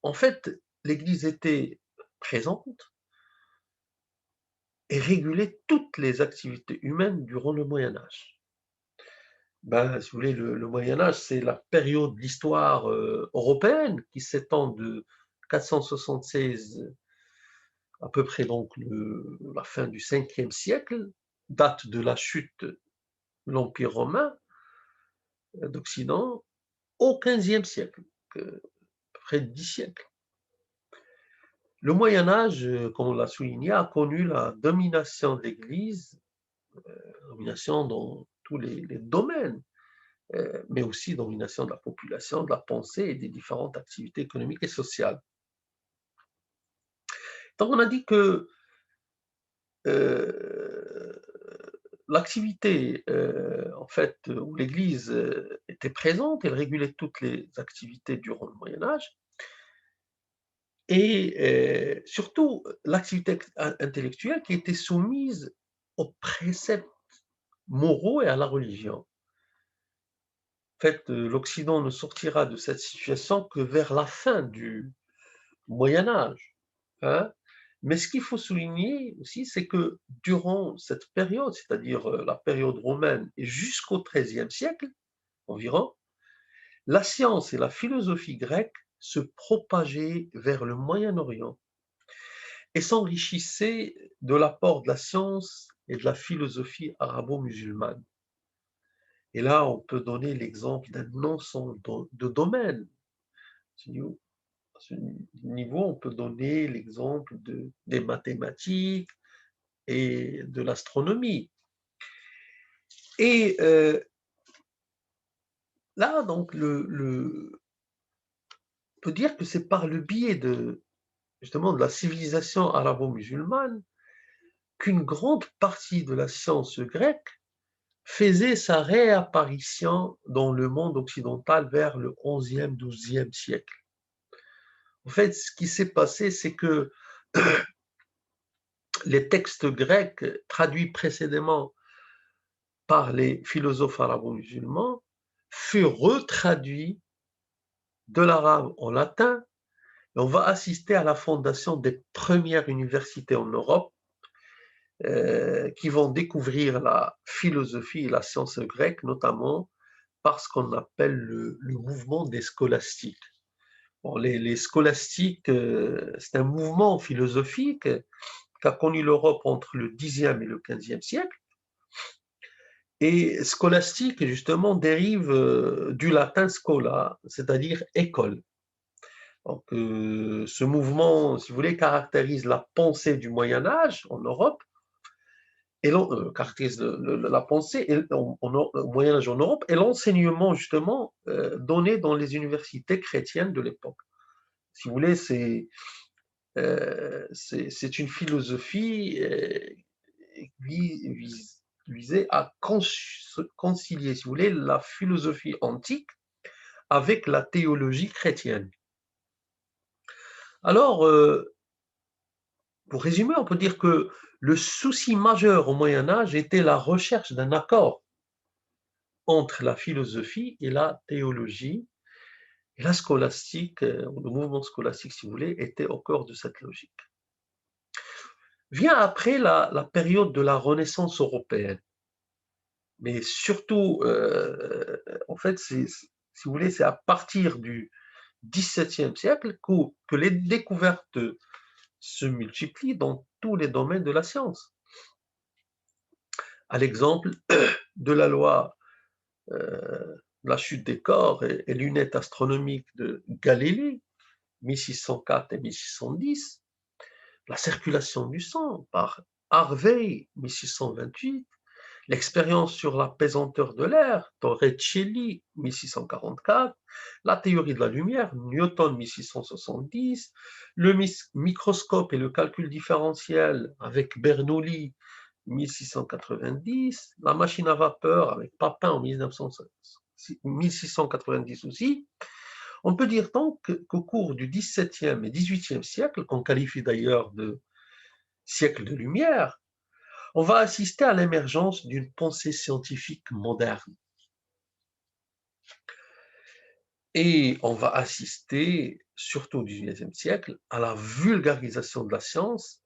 En fait, l'Église était présente et régulait toutes les activités humaines durant le Moyen Âge. Si vous voulez, le Moyen Âge, c'est la période de l'histoire européenne qui s'étend de 476 à peu près donc la fin du 5e siècle, date de la chute de l'Empire romain d'Occident, au 15e siècle, à peu près 10 siècles. Le Moyen Âge, comme on l'a souligné, a connu la domination de l'Église, domination dans tous les domaines, mais aussi domination de la population, de la pensée et des différentes activités économiques et sociales. Donc on a dit que l'activité, en fait, où l'Église était présente, elle régulait toutes les activités durant le Moyen Âge, et surtout l'activité intellectuelle qui était soumise aux préceptes moraux et à la religion. En fait, l'Occident ne sortira de cette situation que vers la fin du Moyen Âge, hein. Mais ce qu'il faut souligner aussi, c'est que durant cette période, c'est-à-dire la période romaine et jusqu'au XIIIe siècle environ, la science et la philosophie grecque se propageaient vers le Moyen-Orient et s'enrichissaient de l'apport de la science et de la philosophie arabo-musulmane. Et là, on peut donner l'exemple d'un ensemble de domaines. À ce niveau, on peut donner l'exemple des mathématiques et de l'astronomie. Et là, donc, on peut dire que c'est par le biais justement de la civilisation arabo-musulmane qu'une grande partie de la science grecque faisait sa réapparition dans le monde occidental vers le XIe, XIIe siècle. En fait, ce qui s'est passé, c'est que les textes grecs traduits précédemment par les philosophes arabo-musulmans furent retraduits de l'arabe en latin, et on va assister à la fondation des premières universités en Europe qui vont découvrir la philosophie et la science grecque, notamment par ce qu'on appelle le mouvement des scolastiques. Bon, les scolastiques, c'est un mouvement philosophique qui a connu l'Europe entre le Xe et le XVe siècle. Et scolastique, justement, dérive du latin scola, c'est-à-dire école. Donc, ce mouvement, si vous voulez, caractérise la pensée du Moyen Âge en Europe, et caractérise la pensée au Moyen Âge en Europe, et l'enseignement, justement, donné dans les universités chrétiennes de l'époque. Si vous voulez, c'est une philosophie visait à concilier, si vous voulez, la philosophie antique avec la théologie chrétienne. Alors, pour résumer, on peut dire que le souci majeur au Moyen Âge était la recherche d'un accord entre la philosophie et la théologie. Et la scolastique, le mouvement scolastique, si vous voulez, était au cœur de cette logique. Vient après la période de la Renaissance européenne. Mais surtout, en fait, si vous voulez, c'est à partir du XVIIe siècle que les découvertes se multiplient dans tous les domaines de la science. À l'exemple de la loi la chute des corps et lunettes astronomiques de Galilée, 1604 et 1610, la circulation du sang par Harvey, 1628, l'expérience sur la pesanteur de l'air, Torricelli, 1644, la théorie de la lumière, Newton, 1670, le microscope et le calcul différentiel avec Bernoulli, 1690, la machine à vapeur avec Papin en 1690 aussi. On peut dire donc qu'au cours du XVIIe et XVIIIe siècle, qu'on qualifie d'ailleurs de siècle de lumière, on va assister à l'émergence d'une pensée scientifique moderne. Et on va assister, surtout au XIXe siècle, à la vulgarisation de la science,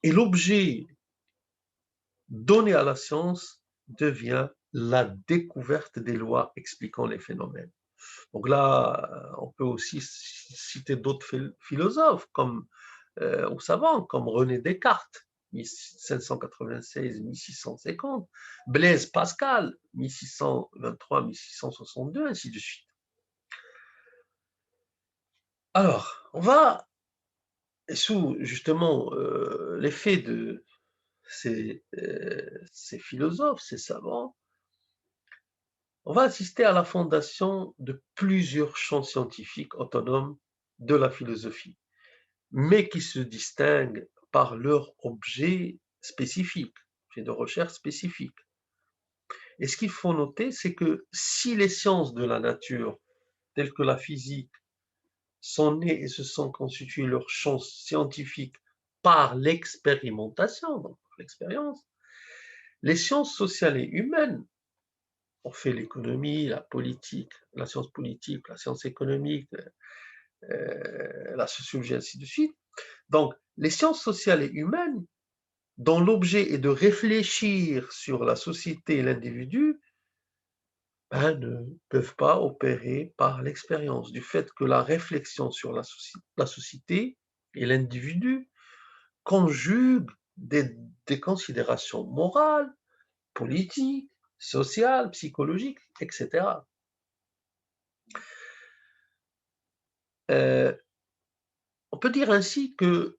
et l'objet donné à la science devient la découverte des lois expliquant les phénomènes. Donc là, on peut aussi citer d'autres philosophes ou savants comme René Descartes, 1596-1650, Blaise Pascal, 1623-1662, ainsi de suite. Alors, on va, sous justement l'effet de ces philosophes, ces savants, on va assister à la fondation de plusieurs champs scientifiques autonomes de la philosophie, mais qui se distinguent par leur objet spécifique, objet de recherche spécifique. Et ce qu'il faut noter, c'est que si les sciences de la nature, telles que la physique, sont nées et se sont constituées leur champ scientifique par l'expérimentation, donc par l'expérience, les sciences sociales et humaines, on fait l'économie, la politique, la science politique, la science économique, la sociologie, ainsi de suite. Donc, les sciences sociales et humaines, dont l'objet est de réfléchir sur la société et l'individu, ne peuvent pas opérer par l'expérience, du fait que la réflexion sur la société et l'individu conjugue des considérations morales, politiques, sociales, psychologiques, etc. On peut dire ainsi que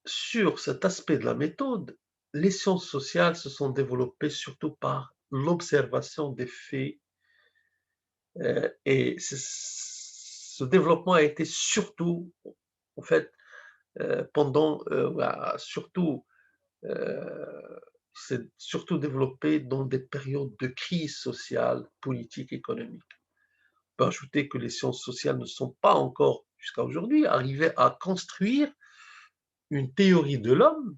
sur cet aspect de la méthode, les sciences sociales se sont développées surtout par l'observation des faits et ce développement a été surtout, en fait, surtout, c'est surtout développé dans des périodes de crise sociale, politique, économique. On peut ajouter que les sciences sociales ne sont pas encore, jusqu'à aujourd'hui, arrivées à construire une théorie de l'homme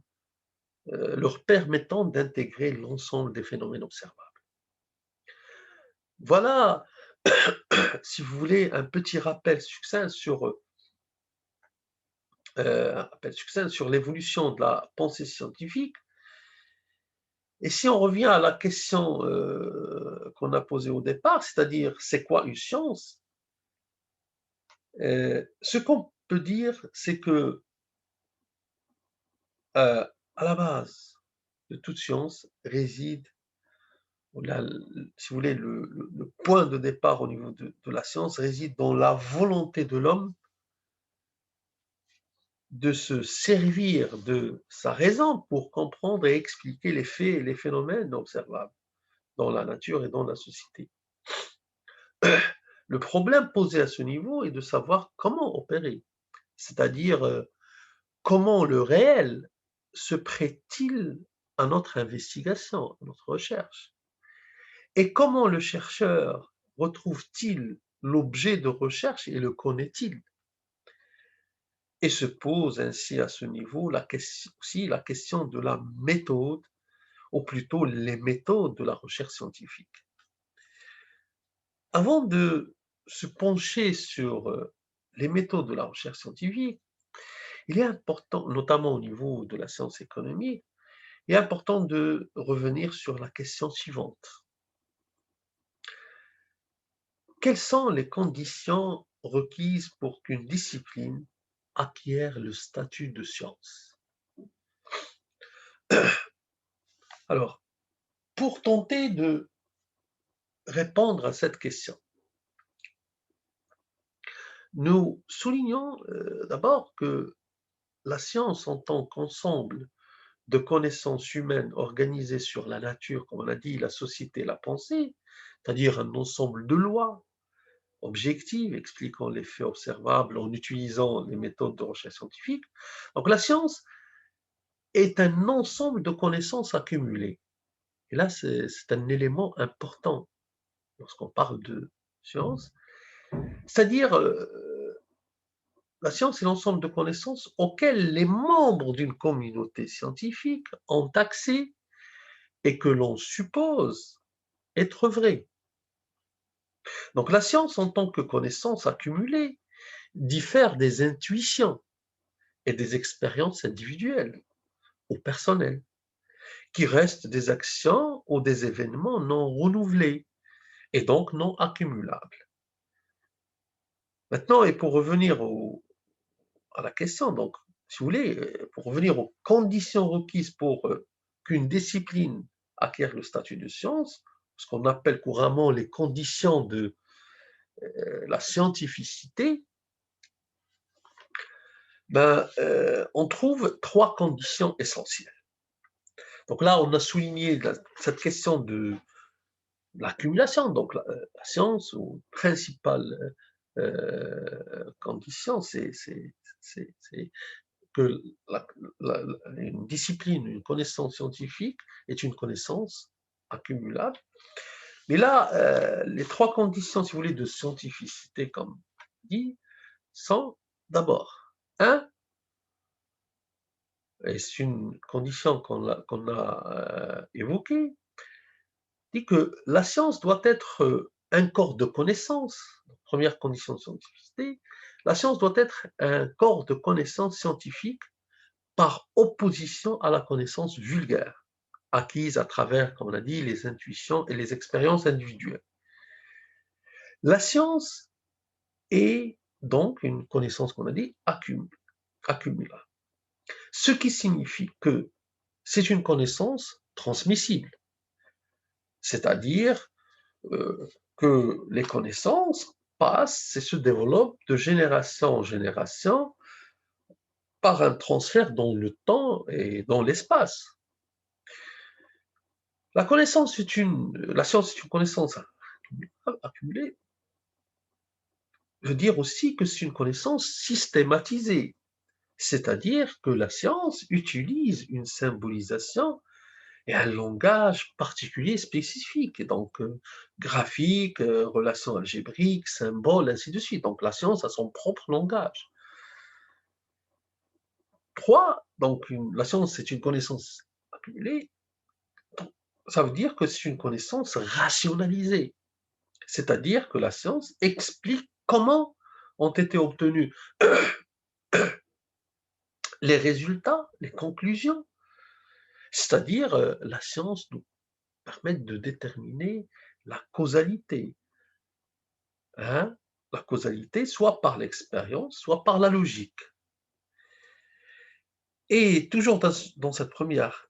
leur permettant d'intégrer l'ensemble des phénomènes observables. Voilà, si vous voulez, un petit rappel succinct sur l'évolution de la pensée scientifique. Et si on revient à la question qu'on a posée au départ, c'est-à-dire c'est quoi une science, ce qu'on peut dire, c'est que à la base de toute science réside, si vous voulez, le point de départ au niveau de la science réside dans la volonté de l'homme de se servir de sa raison pour comprendre et expliquer les faits et les phénomènes observables dans la nature et dans la société. Le problème posé à ce niveau est de savoir comment opérer, c'est-à-dire comment le réel se prête-t-il à notre investigation, à notre recherche, et comment le chercheur retrouve-t-il l'objet de recherche et le connaît-il? Et se pose ainsi à ce niveau aussi la question de la méthode, ou plutôt les méthodes de la recherche scientifique. Avant de se pencher sur les méthodes de la recherche scientifique, il est important, notamment au niveau de la science économique, il est important de revenir sur la question suivante. Quelles sont les conditions requises pour qu'une discipline acquiert le statut de science? Alors, pour tenter de répondre à cette question, nous soulignons d'abord que la science en tant qu'ensemble de connaissances humaines organisées sur la nature, comme on a dit, la société, la pensée, c'est-à-dire un ensemble de lois objectives expliquant les faits observables en utilisant les méthodes de recherche scientifique. Donc la science est un ensemble de connaissances accumulées. Et là, c'est un élément important lorsqu'on parle de science, c'est-à-dire la science est l'ensemble de connaissances auxquelles les membres d'une communauté scientifique ont accès et que l'on suppose être vraies. Donc la science en tant que connaissance accumulée diffère des intuitions et des expériences individuelles ou personnelles, qui restent des actions ou des événements non renouvelés et donc non accumulables. Maintenant, et pour revenir à la question, donc, si vous voulez, pour revenir aux conditions requises pour qu'une discipline acquiert le statut de science, ce qu'on appelle couramment les conditions de la scientificité, on trouve trois conditions essentielles. Donc là, on a souligné cette question de l'accumulation, donc la science, ou principale condition, c'est que une discipline, une connaissance scientifique est une connaissance accumulable. Mais là, les trois conditions, si vous voulez, de scientificité, comme dit, sont d'abord, un, et c'est une condition qu'on a évoquée, dit que la science doit être un corps de connaissances. Première condition de scientificité, la science doit être un corps de connaissances scientifiques par opposition à la connaissance vulgaire, acquise à travers, comme on a dit, les intuitions et les expériences individuelles. La science est donc une connaissance, qu'on a dit, accumulable. Ce qui signifie que c'est une connaissance transmissible, c'est-à-dire que les connaissances passent et se développent de génération en génération par un transfert dans le temps et dans l'espace. La science est une connaissance accumulée, veut dire aussi que c'est une connaissance systématisée, c'est-à-dire que la science utilise une symbolisation et un langage particulier spécifique, donc graphique, relations algébriques, symboles, ainsi de suite. Donc la science a son propre langage. 3, donc la science c'est une connaissance accumulée, ça veut dire que c'est une connaissance rationalisée, c'est-à-dire que la science explique comment ont été obtenus les résultats, les conclusions, c'est-à-dire la science nous permet de déterminer la causalité, hein, la causalité soit par l'expérience, soit par la logique. Et toujours dans cette première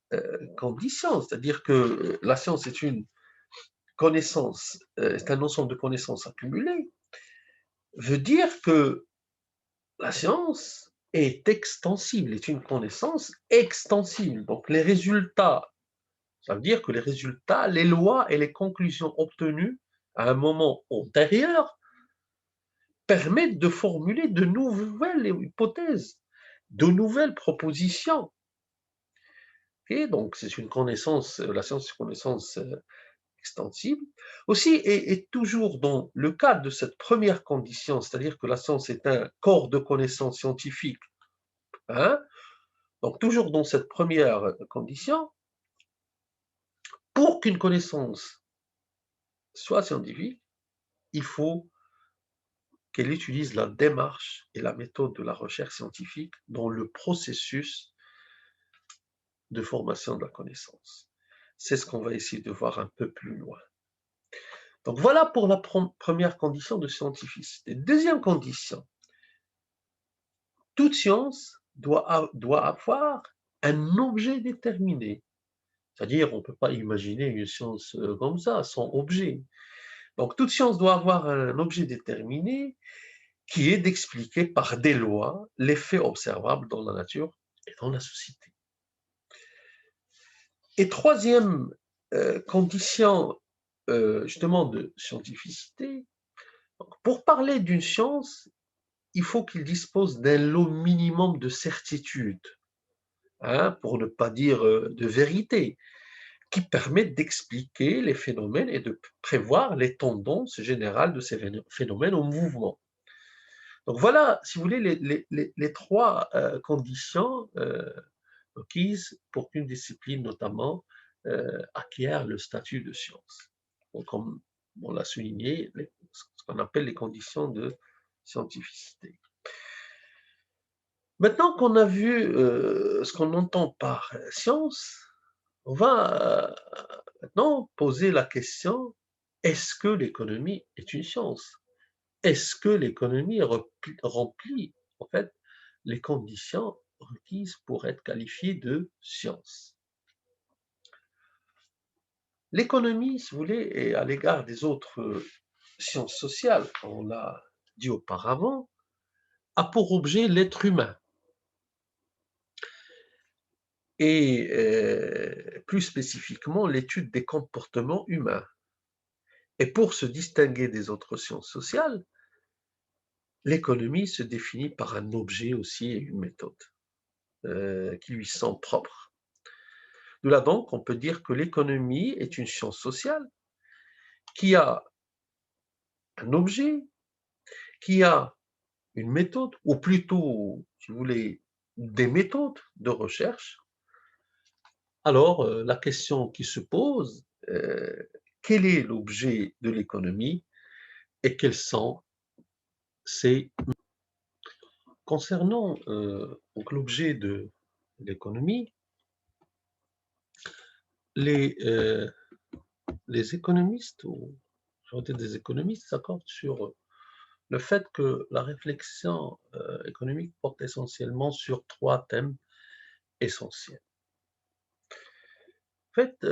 condition, c'est-à-dire que la science est une connaissance, c'est un ensemble de connaissances accumulées, veut dire que la science est extensible, est une connaissance extensible. Donc les résultats, ça veut dire que les résultats, les lois et les conclusions obtenues à un moment antérieur permettent de formuler de nouvelles hypothèses, de nouvelles propositions. Et donc c'est une connaissance, la science est une connaissance extensible. Aussi, et toujours dans le cadre de cette première condition, c'est-à-dire que la science est un corps de connaissances scientifiques, hein, donc toujours dans cette première condition, pour qu'une connaissance soit scientifique, il faut qu'elle utilise la démarche et la méthode de la recherche scientifique dans le processus de formation de la connaissance. C'est ce qu'on va essayer de voir un peu plus loin. Donc voilà pour la première condition de scientificité. Deuxième condition, toute science doit avoir un objet déterminé. C'est-à-dire, on ne peut pas imaginer une science comme ça, sans objet. Donc toute science doit avoir un objet déterminé qui est d'expliquer par des lois les faits observables dans la nature et dans la société. Et troisième condition justement de scientificité, pour parler d'une science, il faut qu'il dispose d'un lot minimum de certitude, hein, pour ne pas dire de vérité, qui permettent d'expliquer les phénomènes et de prévoir les tendances générales de ces phénomènes en mouvement. Donc voilà, si vous voulez, les trois conditions requises pour qu'une discipline, notamment, acquiert le statut de science. Donc, comme on l'a souligné, ce qu'on appelle les conditions de scientificité. Maintenant qu'on a vu ce qu'on entend par science, on va maintenant poser la question, est-ce que l'économie est une science? Est-ce que l'économie remplit en fait les conditions requises pour être qualifiée de science? L'économie, si vous voulez, est à l'égard des autres sciences sociales, comme on l'a dit auparavant, a pour objet l'être humain et plus spécifiquement l'étude des comportements humains. Et pour se distinguer des autres sciences sociales, l'économie se définit par un objet aussi et une méthode qui lui sont propres. De là donc, on peut dire que l'économie est une science sociale qui a un objet, qui a une méthode, ou plutôt, si vous voulez, des méthodes de recherche. Alors, la question qui se pose, quel est l'objet de l'économie et quels sont ses... Concernant l'objet de l'économie, les, euh, les économistes, ou majorité des économistes, s'accordent sur le fait que la réflexion économique porte essentiellement sur trois thèmes essentiels. En fait,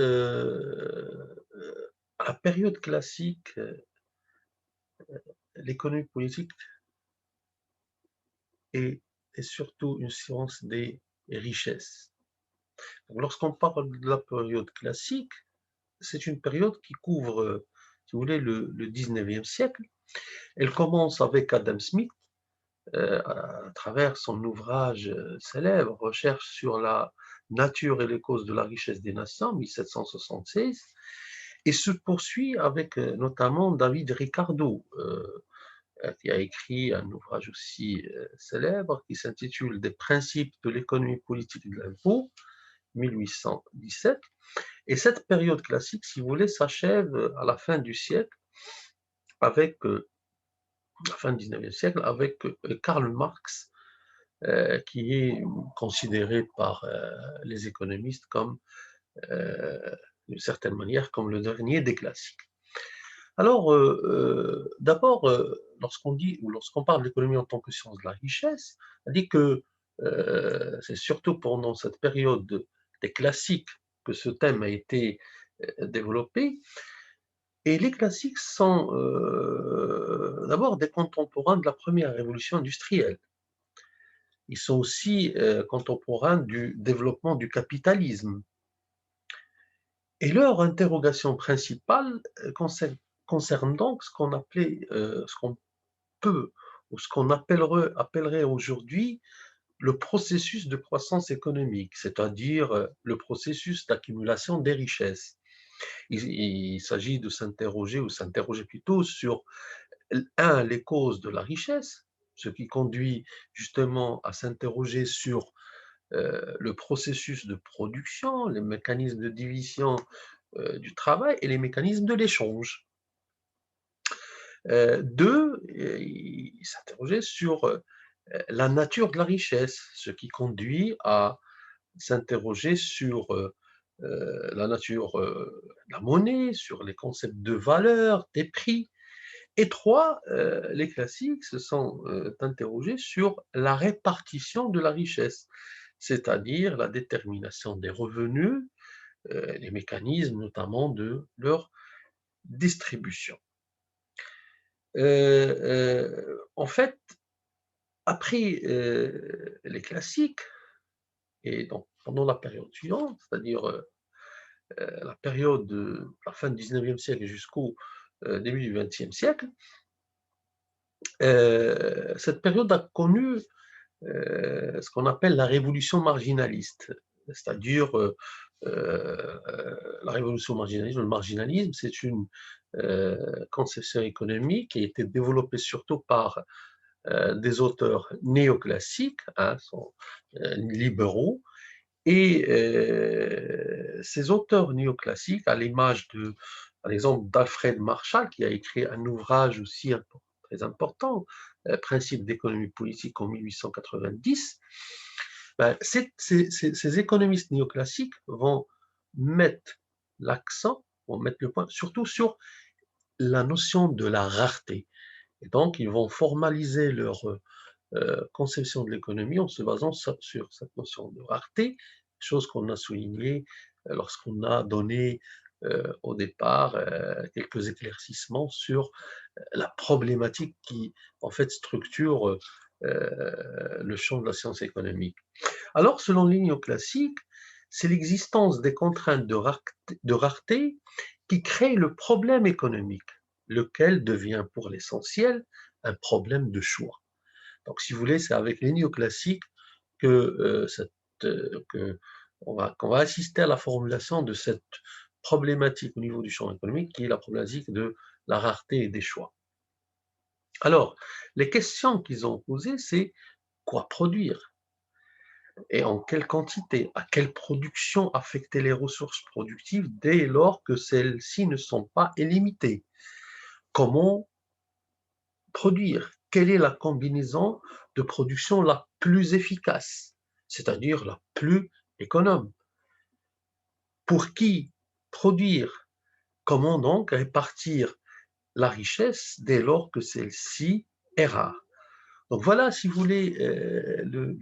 à la période classique, l'économie politique est, est surtout une science des richesses. Lorsqu'on parle de la période classique, c'est une période qui couvre, si vous voulez, le 19e siècle. Elle commence avec Adam Smith, à travers son ouvrage célèbre, Recherche sur la nature et les causes de la richesse des nations, 1776, et se poursuit avec notamment David Ricardo, qui a écrit un ouvrage aussi célèbre qui s'intitule Des principes de l'économie politique de l'impôt, 1817. Et cette période classique, si vous voulez, s'achève à la fin du siècle, avec la fin du 19e siècle, avec Karl Marx, qui est considéré par les économistes comme, d'une certaine manière, comme le dernier des classiques. Alors, d'abord, lorsqu'on dit ou lorsqu'on parle d'économie en tant que science de la richesse, on dit que c'est surtout pendant cette période des classiques que ce thème a été développé. Et les classiques sont d'abord des contemporains de la première révolution industrielle. Ils sont aussi contemporains du développement du capitalisme. Et leur interrogation principale concerne donc ce qu'on appelait, ce qu'on peut, ou ce qu'on appellerait aujourd'hui le processus de croissance économique, c'est-à-dire le processus d'accumulation des richesses. Il s'agit de s'interroger, ou s'interroger plutôt sur, les causes de la richesse, ce qui conduit justement à s'interroger sur le processus de production, les mécanismes de division du travail et les mécanismes de l'échange. Deux, il s'interrogeait sur la nature de la richesse, ce qui conduit à s'interroger sur la nature de la monnaie, sur les concepts de valeur, des prix. Et trois, les classiques se sont interrogés sur la répartition de la richesse, c'est-à-dire la détermination des revenus, les mécanismes notamment de leur distribution. En fait, après les classiques, et donc pendant la période suivante, c'est-à-dire la période de la fin du 19e siècle jusqu'au début du 20e siècle, cette période a connu ce qu'on appelle la révolution marginaliste, c'est-à-dire la révolution marginaliste, le marginalisme, c'est une conception économique qui a été développée surtout par des auteurs néoclassiques, hein, sont libéraux, et ces auteurs néoclassiques, à l'image de, par exemple, d'Alfred Marshall, qui a écrit un ouvrage aussi très important, Principes d'économie politique en 1890, ben, ces économistes néoclassiques vont mettre l'accent, vont mettre le point, surtout sur la notion de la rareté. Et donc, ils vont formaliser leur conception de l'économie en se basant sur cette notion de rareté, chose qu'on a soulignée lorsqu'on a donné au départ quelques éclaircissements sur la problématique qui, en fait, structure le champ de la science économique. Alors, selon les néoclassiques, c'est l'existence des contraintes de rareté qui crée le problème économique, lequel devient pour l'essentiel un problème de choix. Donc, si vous voulez, c'est avec les néoclassiques que, qu'on va assister à la formulation de cette problématique au niveau du champ économique, qui est la problématique de la rareté et des choix. Alors, les questions qu'ils ont posées, c'est quoi produire et en quelle quantité, à quelle production affecter les ressources productives dès lors que celles-ci ne sont pas illimitées. Comment produire? Quelle est la combinaison de production la plus efficace, c'est-à-dire la plus économe? Pour qui produire? Comment donc répartir la richesse dès lors que celle-ci est rare? Donc voilà, si vous voulez, le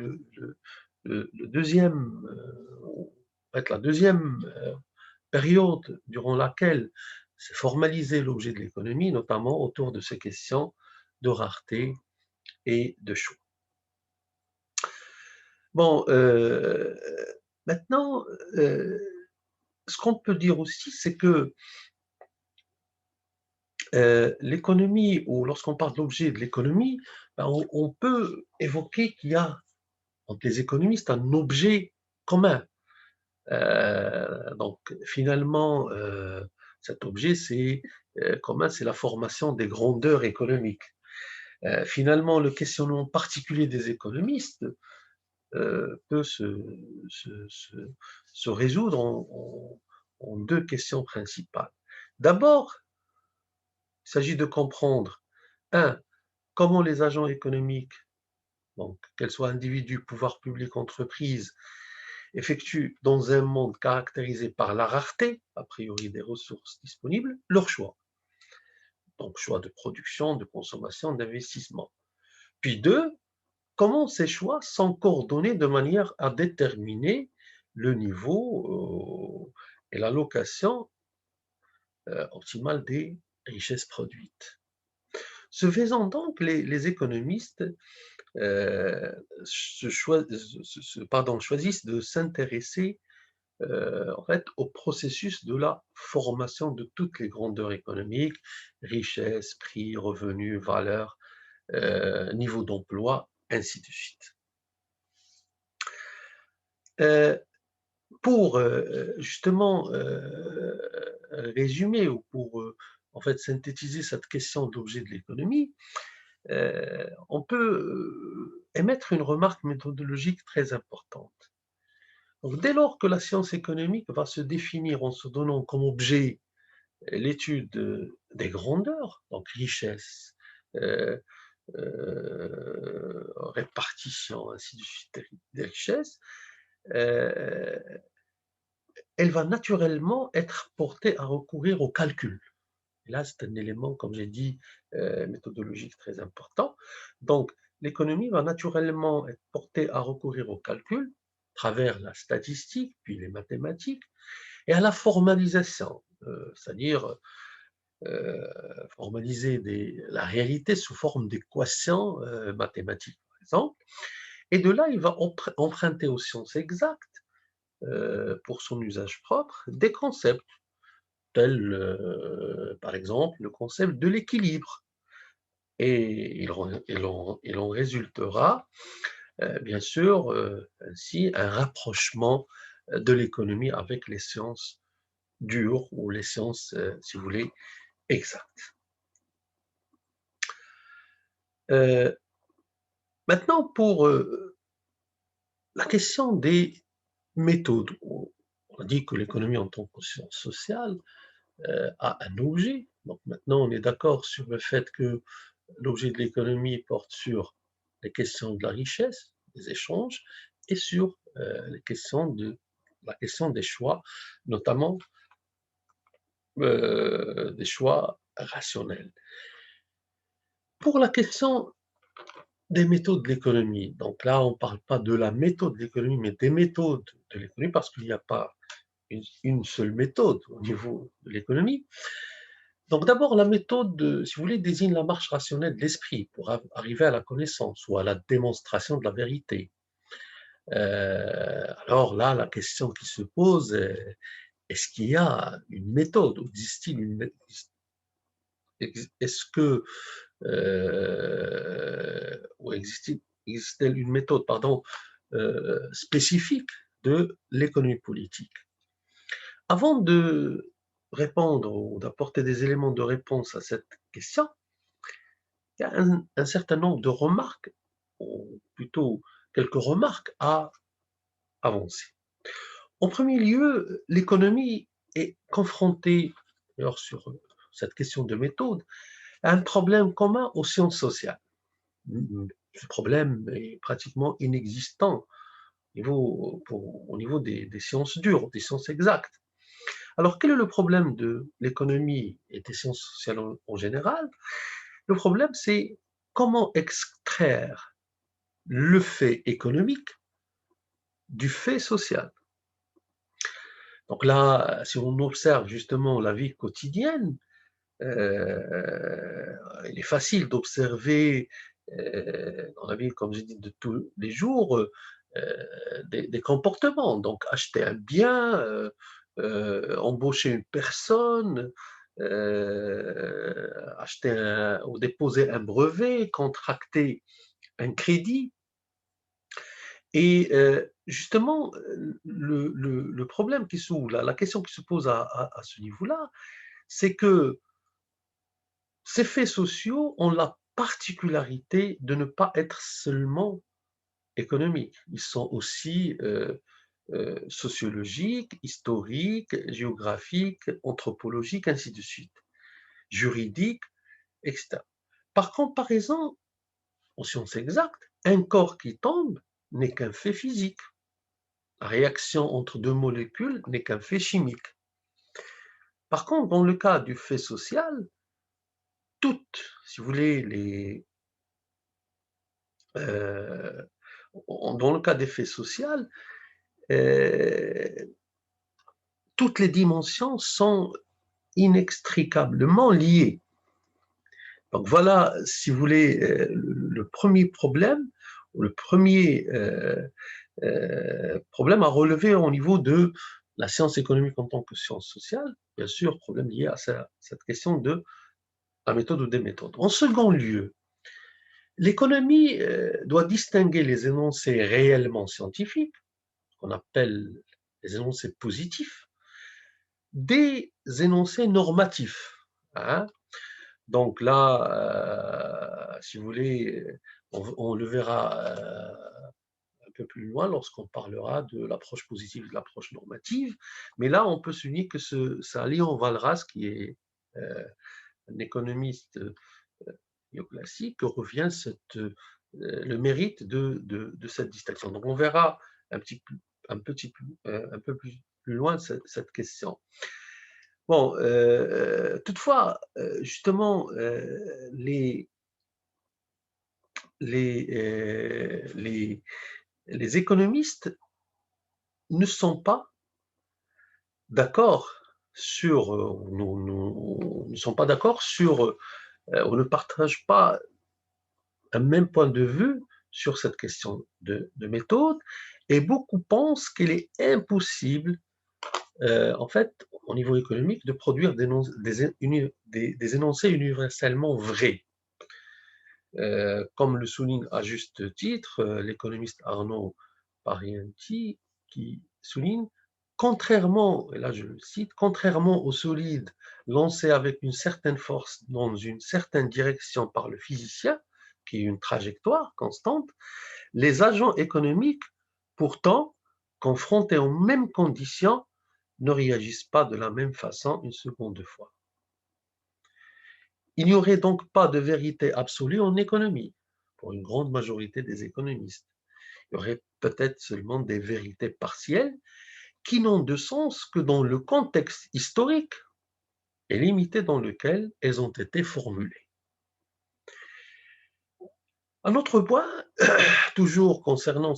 deuxième, la deuxième période durant laquelle s'est formalisé l'objet de l'économie, notamment autour de ces questions de rareté et de choix. Bon, maintenant, ce qu'on peut dire aussi, c'est que l'économie, ou lorsqu'on parle de l'objet de l'économie, ben, on peut évoquer qu'il y a entre les économistes un objet commun. Donc finalement, cet objet c'est commun, c'est la formation des grandeurs économiques. Finalement, le questionnement particulier des économistes peut se résoudre en deux questions principales. D'abord, il s'agit de comprendre, un, comment les agents économiques, donc qu'elles soient individus, pouvoirs publics, entreprises, effectuent dans un monde caractérisé par la rareté, a priori des ressources disponibles, leur choix. Donc choix de production, de consommation, d'investissement. Puis deux, comment ces choix sont coordonnés de manière à déterminer le niveau et l'allocation optimale des richesses produites. Ce faisant donc, les économistes choisissent de s'intéresser en fait au processus de la formation de toutes les grandeurs économiques, richesse, prix, revenus, valeur, niveau d'emploi, ainsi de suite. Pour justement résumer ou pour en fait synthétiser cette question d'objet de l'économie, on peut émettre une remarque méthodologique très importante. Donc, dès lors que la science économique va se définir en se donnant comme objet l'étude des grandeurs, donc richesse, euh, répartition, ainsi de suite, des richesses, euh, elle va naturellement être portée à recourir au calcul. Et là, c'est un élément, comme j'ai dit, méthodologique très important. Donc, l'économie va naturellement être portée à recourir au calcul, à travers la statistique, puis les mathématiques, et à la formalisation, c'est-à-dire formaliser la réalité sous forme d'équations mathématiques, par exemple. Et de là, il va emprunter aux sciences exactes, pour son usage propre, des concepts tels, par exemple, le concept de l'équilibre. Et il en résultera, bien sûr, ainsi un rapprochement de l'économie avec les sciences dures ou les sciences, si vous voulez, exactes. Maintenant, pour la question des méthodes. On a dit que l'économie en tant que science sociale a un objet. Donc maintenant, on est d'accord sur le fait que l'objet de l'économie porte sur les questions de la richesse, des échanges, et sur la question des choix, notamment des choix rationnels. Pour la question des méthodes de l'économie, donc là, on ne parle pas de la méthode de l'économie, mais des méthodes de l'économie, parce qu'il n'y a pas une seule méthode au niveau de l'économie. Donc d'abord, la méthode, si vous voulez, désigne la marche rationnelle de l'esprit pour arriver à la connaissance ou à la démonstration de la vérité. Alors là, la question qui se pose est-ce qu'il y a une méthode? Est-ce que ou existe-t-il une méthode, pardon, spécifique de l'économie politique? Avant de répondre ou d'apporter des éléments de réponse à cette question, il y a un certain nombre de remarques, ou plutôt quelques remarques à avancer. En premier lieu, l'économie est confrontée, alors sur cette question de méthode, à un problème commun aux sciences sociales. Ce problème est pratiquement inexistant au niveau des sciences dures, des sciences exactes. Alors, quel est le problème de l'économie et des sciences sociales en général? Le problème, c'est comment extraire le fait économique du fait social. Donc là, si on observe justement la vie quotidienne, il est facile d'observer dans la vie, comme je dis, de tous les jours, des comportements. Donc acheter un bien, embaucher une personne, ou déposer un brevet, contracter un crédit. Et justement, le problème qui s'ouvre, la question qui se pose à ce niveau-là, c'est que ces faits sociaux ont la particularité de ne pas être seulement économiques. Ils sont aussi sociologiques, historiques, géographiques, anthropologiques, ainsi de suite, juridiques, etc. Par comparaison, en sciences exactes, un corps qui tombe n'est qu'un fait physique. La réaction entre deux molécules n'est qu'un fait chimique. Par contre, dans le cas du fait social, toutes, si vous voulez, dans le cas des faits sociaux, euh, toutes les dimensions sont inextricablement liées. Donc voilà, si vous voulez, le premier problème, le premier problème à relever au niveau de la science économique en tant que science sociale, bien sûr, problème lié à cette question de la méthode ou des méthodes. En second lieu, l'économie doit distinguer les énoncés réellement scientifiques, qu'on appelle les énoncés positifs, des énoncés normatifs. Hein. Donc là, si vous voulez, on le verra un peu plus loin lorsqu'on parlera de l'approche positive et de l'approche normative. Mais là, on peut souligner que c'est Léon Walras, qui est un économiste néoclassique, revient le mérite de cette distinction. Donc on verra un peu plus loin cette question. Bon, toutefois, justement, les, euh, les, les économistes ne sont pas d'accord ne sont pas d'accord sur, on ne partage pas un même point de vue sur cette question de méthode, et beaucoup pensent qu'il est impossible, en fait, au niveau économique, de produire des énoncés universellement vrais. Comme le souligne à juste titre l'économiste Arnaud Parienti, qui souligne, contrairement, et là je le cite, contrairement au solide lancé avec une certaine force dans une certaine direction par le physicien, qui est une trajectoire constante, les agents économiques, pourtant, confrontés aux mêmes conditions, ne réagissent pas de la même façon une seconde fois. Il n'y aurait donc pas de vérité absolue en économie, pour une grande majorité des économistes. Il y aurait peut-être seulement des vérités partielles qui n'ont de sens que dans le contexte historique et limité dans lequel elles ont été formulées. Un autre point, toujours concernant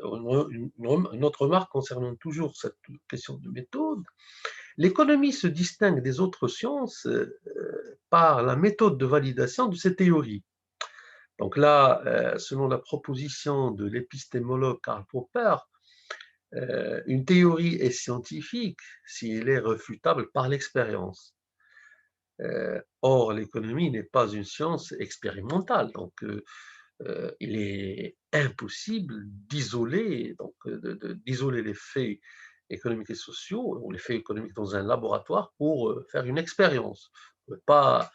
une autre remarque concernant toujours cette question de méthode, l'économie se distingue des autres sciences par la méthode de validation de ses théories. Donc là, selon la proposition de l'épistémologue Karl Popper, une théorie est scientifique si elle est réfutable par l'expérience. Or, l'économie n'est pas une science expérimentale, donc il est impossible d'isoler les faits économiques et sociaux, ou les faits économiques dans un laboratoire pour faire une expérience. On ne peut pas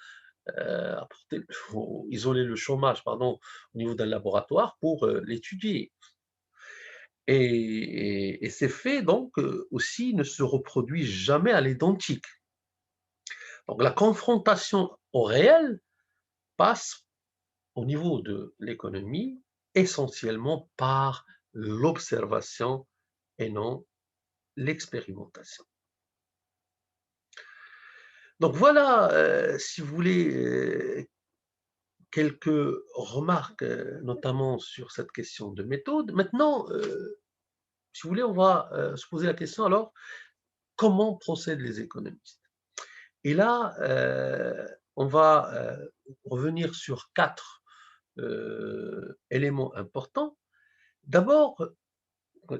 isoler le chômage au niveau d'un laboratoire pour l'étudier. Et ces faits, donc, aussi ne se reproduisent jamais à l'identique. Donc, la confrontation au réel passe au niveau de l'économie essentiellement par l'observation et non l'expérimentation. Donc voilà, si vous voulez, quelques remarques, notamment sur cette question de méthode. Maintenant, si vous voulez, on va se poser la question alors, comment procèdent les économistes? Et là, on va revenir sur 4 éléments importants. D'abord,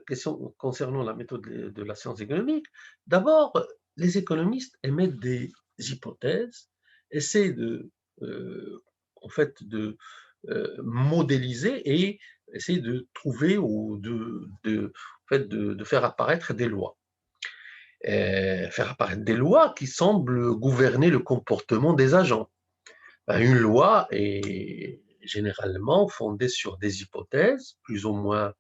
question concernant la méthode de la science économique, d'abord, les économistes émettent des hypothèses, essaient en fait, de modéliser et essayer de trouver ou en fait, de faire apparaître des lois. Faire apparaître des lois qui semblent gouverner le comportement des agents. Une loi est généralement fondée sur des hypothèses plus ou moins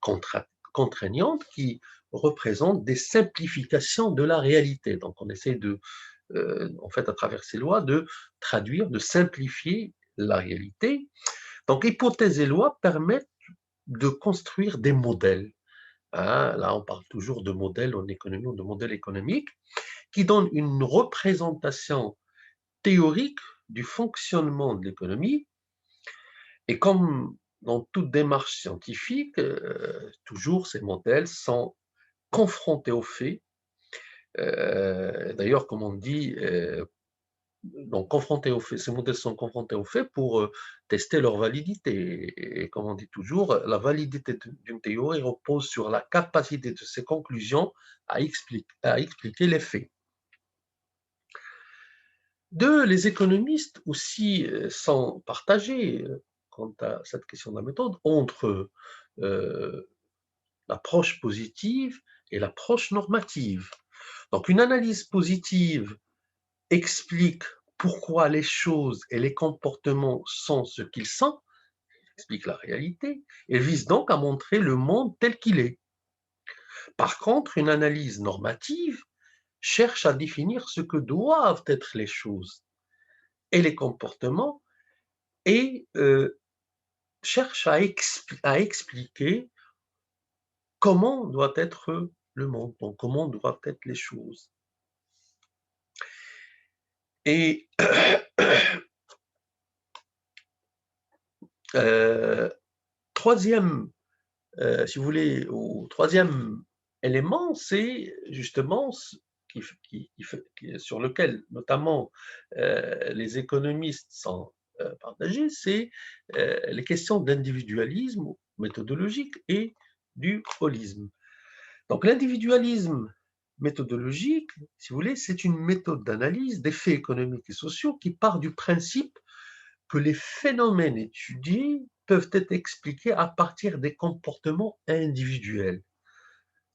contraignantes qui représentent des simplifications de la réalité. Donc on essaie en fait, à travers ces lois, de traduire, de simplifier la réalité. Donc hypothèses et lois permettent de construire des modèles. Là, on parle toujours de modèles en économie ou de modèles économiques qui donnent une représentation théorique du fonctionnement de l'économie. Et comme dans toute démarche scientifique, toujours ces modèles sont confrontés aux faits. D'ailleurs, comme on dit, donc confrontés aux faits, ces modèles sont confrontés aux faits pour tester leur validité. Et comme on dit toujours, la validité d'une théorie repose sur la capacité de ses conclusions à expliquer les faits. Deux, les économistes aussi sont partagés quant à cette question de la méthode entre l'approche positive et l'approche normative. Donc une analyse positive explique pourquoi les choses et les comportements sont ce qu'ils sont, explique la réalité, et vise donc à montrer le monde tel qu'il est. Par contre, une analyse normative cherche à définir ce que doivent être les choses et les comportements et cherche à expliquer comment doit être le monde, donc comment doivent être les choses. Et troisième, si vous voulez, troisième élément, c'est justement sur lequel notamment les économistes sont partagés, c'est les questions d'individualisme méthodologique et du holisme. Donc l'individualisme méthodologique, si vous voulez, c'est une méthode d'analyse des faits économiques et sociaux qui part du principe que les phénomènes étudiés peuvent être expliqués à partir des comportements individuels,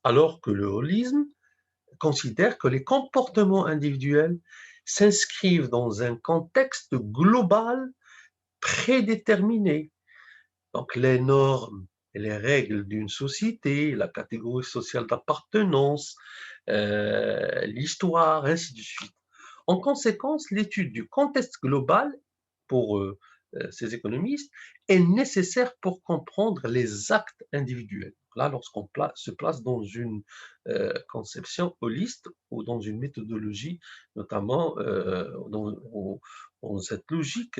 alors que le holisme considère que les comportements individuels s'inscrivent dans un contexte global prédéterminés. Donc les normes et les règles d'une société, la catégorie sociale d'appartenance, l'histoire, ainsi de suite. En conséquence, l'étude du contexte global pour ces économistes est nécessaire pour comprendre les actes individuels. Là, lorsqu'on se place dans une conception holiste ou dans une méthodologie, notamment dans cette logique,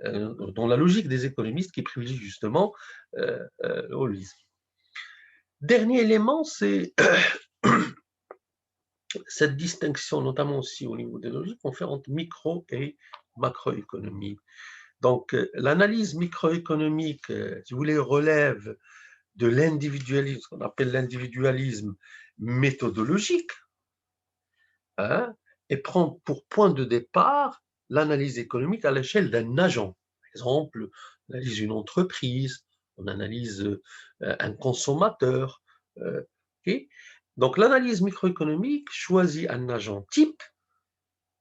dans la logique des économistes qui privilégient justement le holisme. Dernier élément, c'est cette distinction, notamment aussi au niveau des logiques, qu'on fait entre micro et macroéconomie. Donc, l'analyse microéconomique, si vous voulez, relève de l'individualisme, ce qu'on appelle l'individualisme méthodologique, hein, et prend pour point de départ l'analyse économique à l'échelle d'un agent. Par exemple, on analyse une entreprise, on analyse un consommateur. Okay. Donc, l'analyse microéconomique choisit un agent type,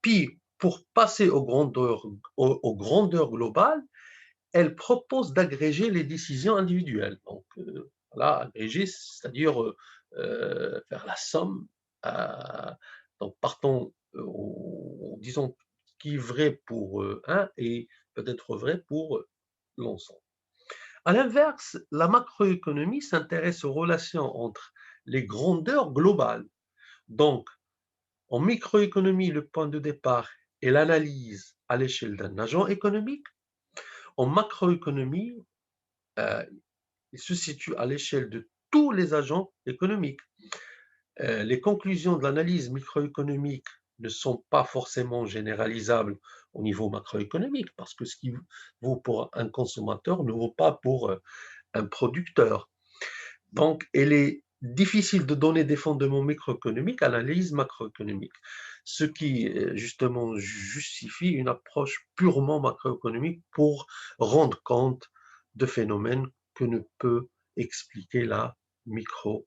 puis pour passer aux grandeurs globales, elle propose d'agréger les décisions individuelles. Donc, voilà, agréger, c'est-à-dire faire la somme. Donc, partons, disons, ce qui est vrai pour un et peut-être vrai pour l'ensemble. À l'inverse, la macroéconomie s'intéresse aux relations entre les grandeurs globales. Donc, en microéconomie, le point de départ est l'analyse à l'échelle d'un agent économique. En macroéconomie, il se situe à l'échelle de tous les agents économiques. Les conclusions de l'analyse microéconomique ne sont pas forcément généralisables au niveau macroéconomique, parce que ce qui vaut pour un consommateur ne vaut pas pour un producteur. Donc, il est difficile de donner des fondements microéconomiques à l'analyse macroéconomique, ce qui justement justifie une approche purement macroéconomique pour rendre compte de phénomènes que ne peut expliquer la microéconomie.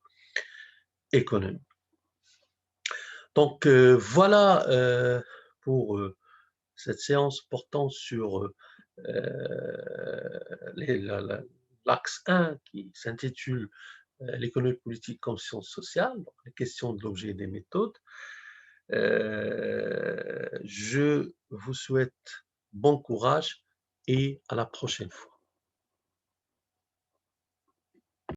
Donc voilà pour cette séance portant sur l'axe 1 qui s'intitule l'économie politique comme science sociale, donc les questions de l'objet et des méthodes. Je vous souhaite bon courage et à la prochaine fois.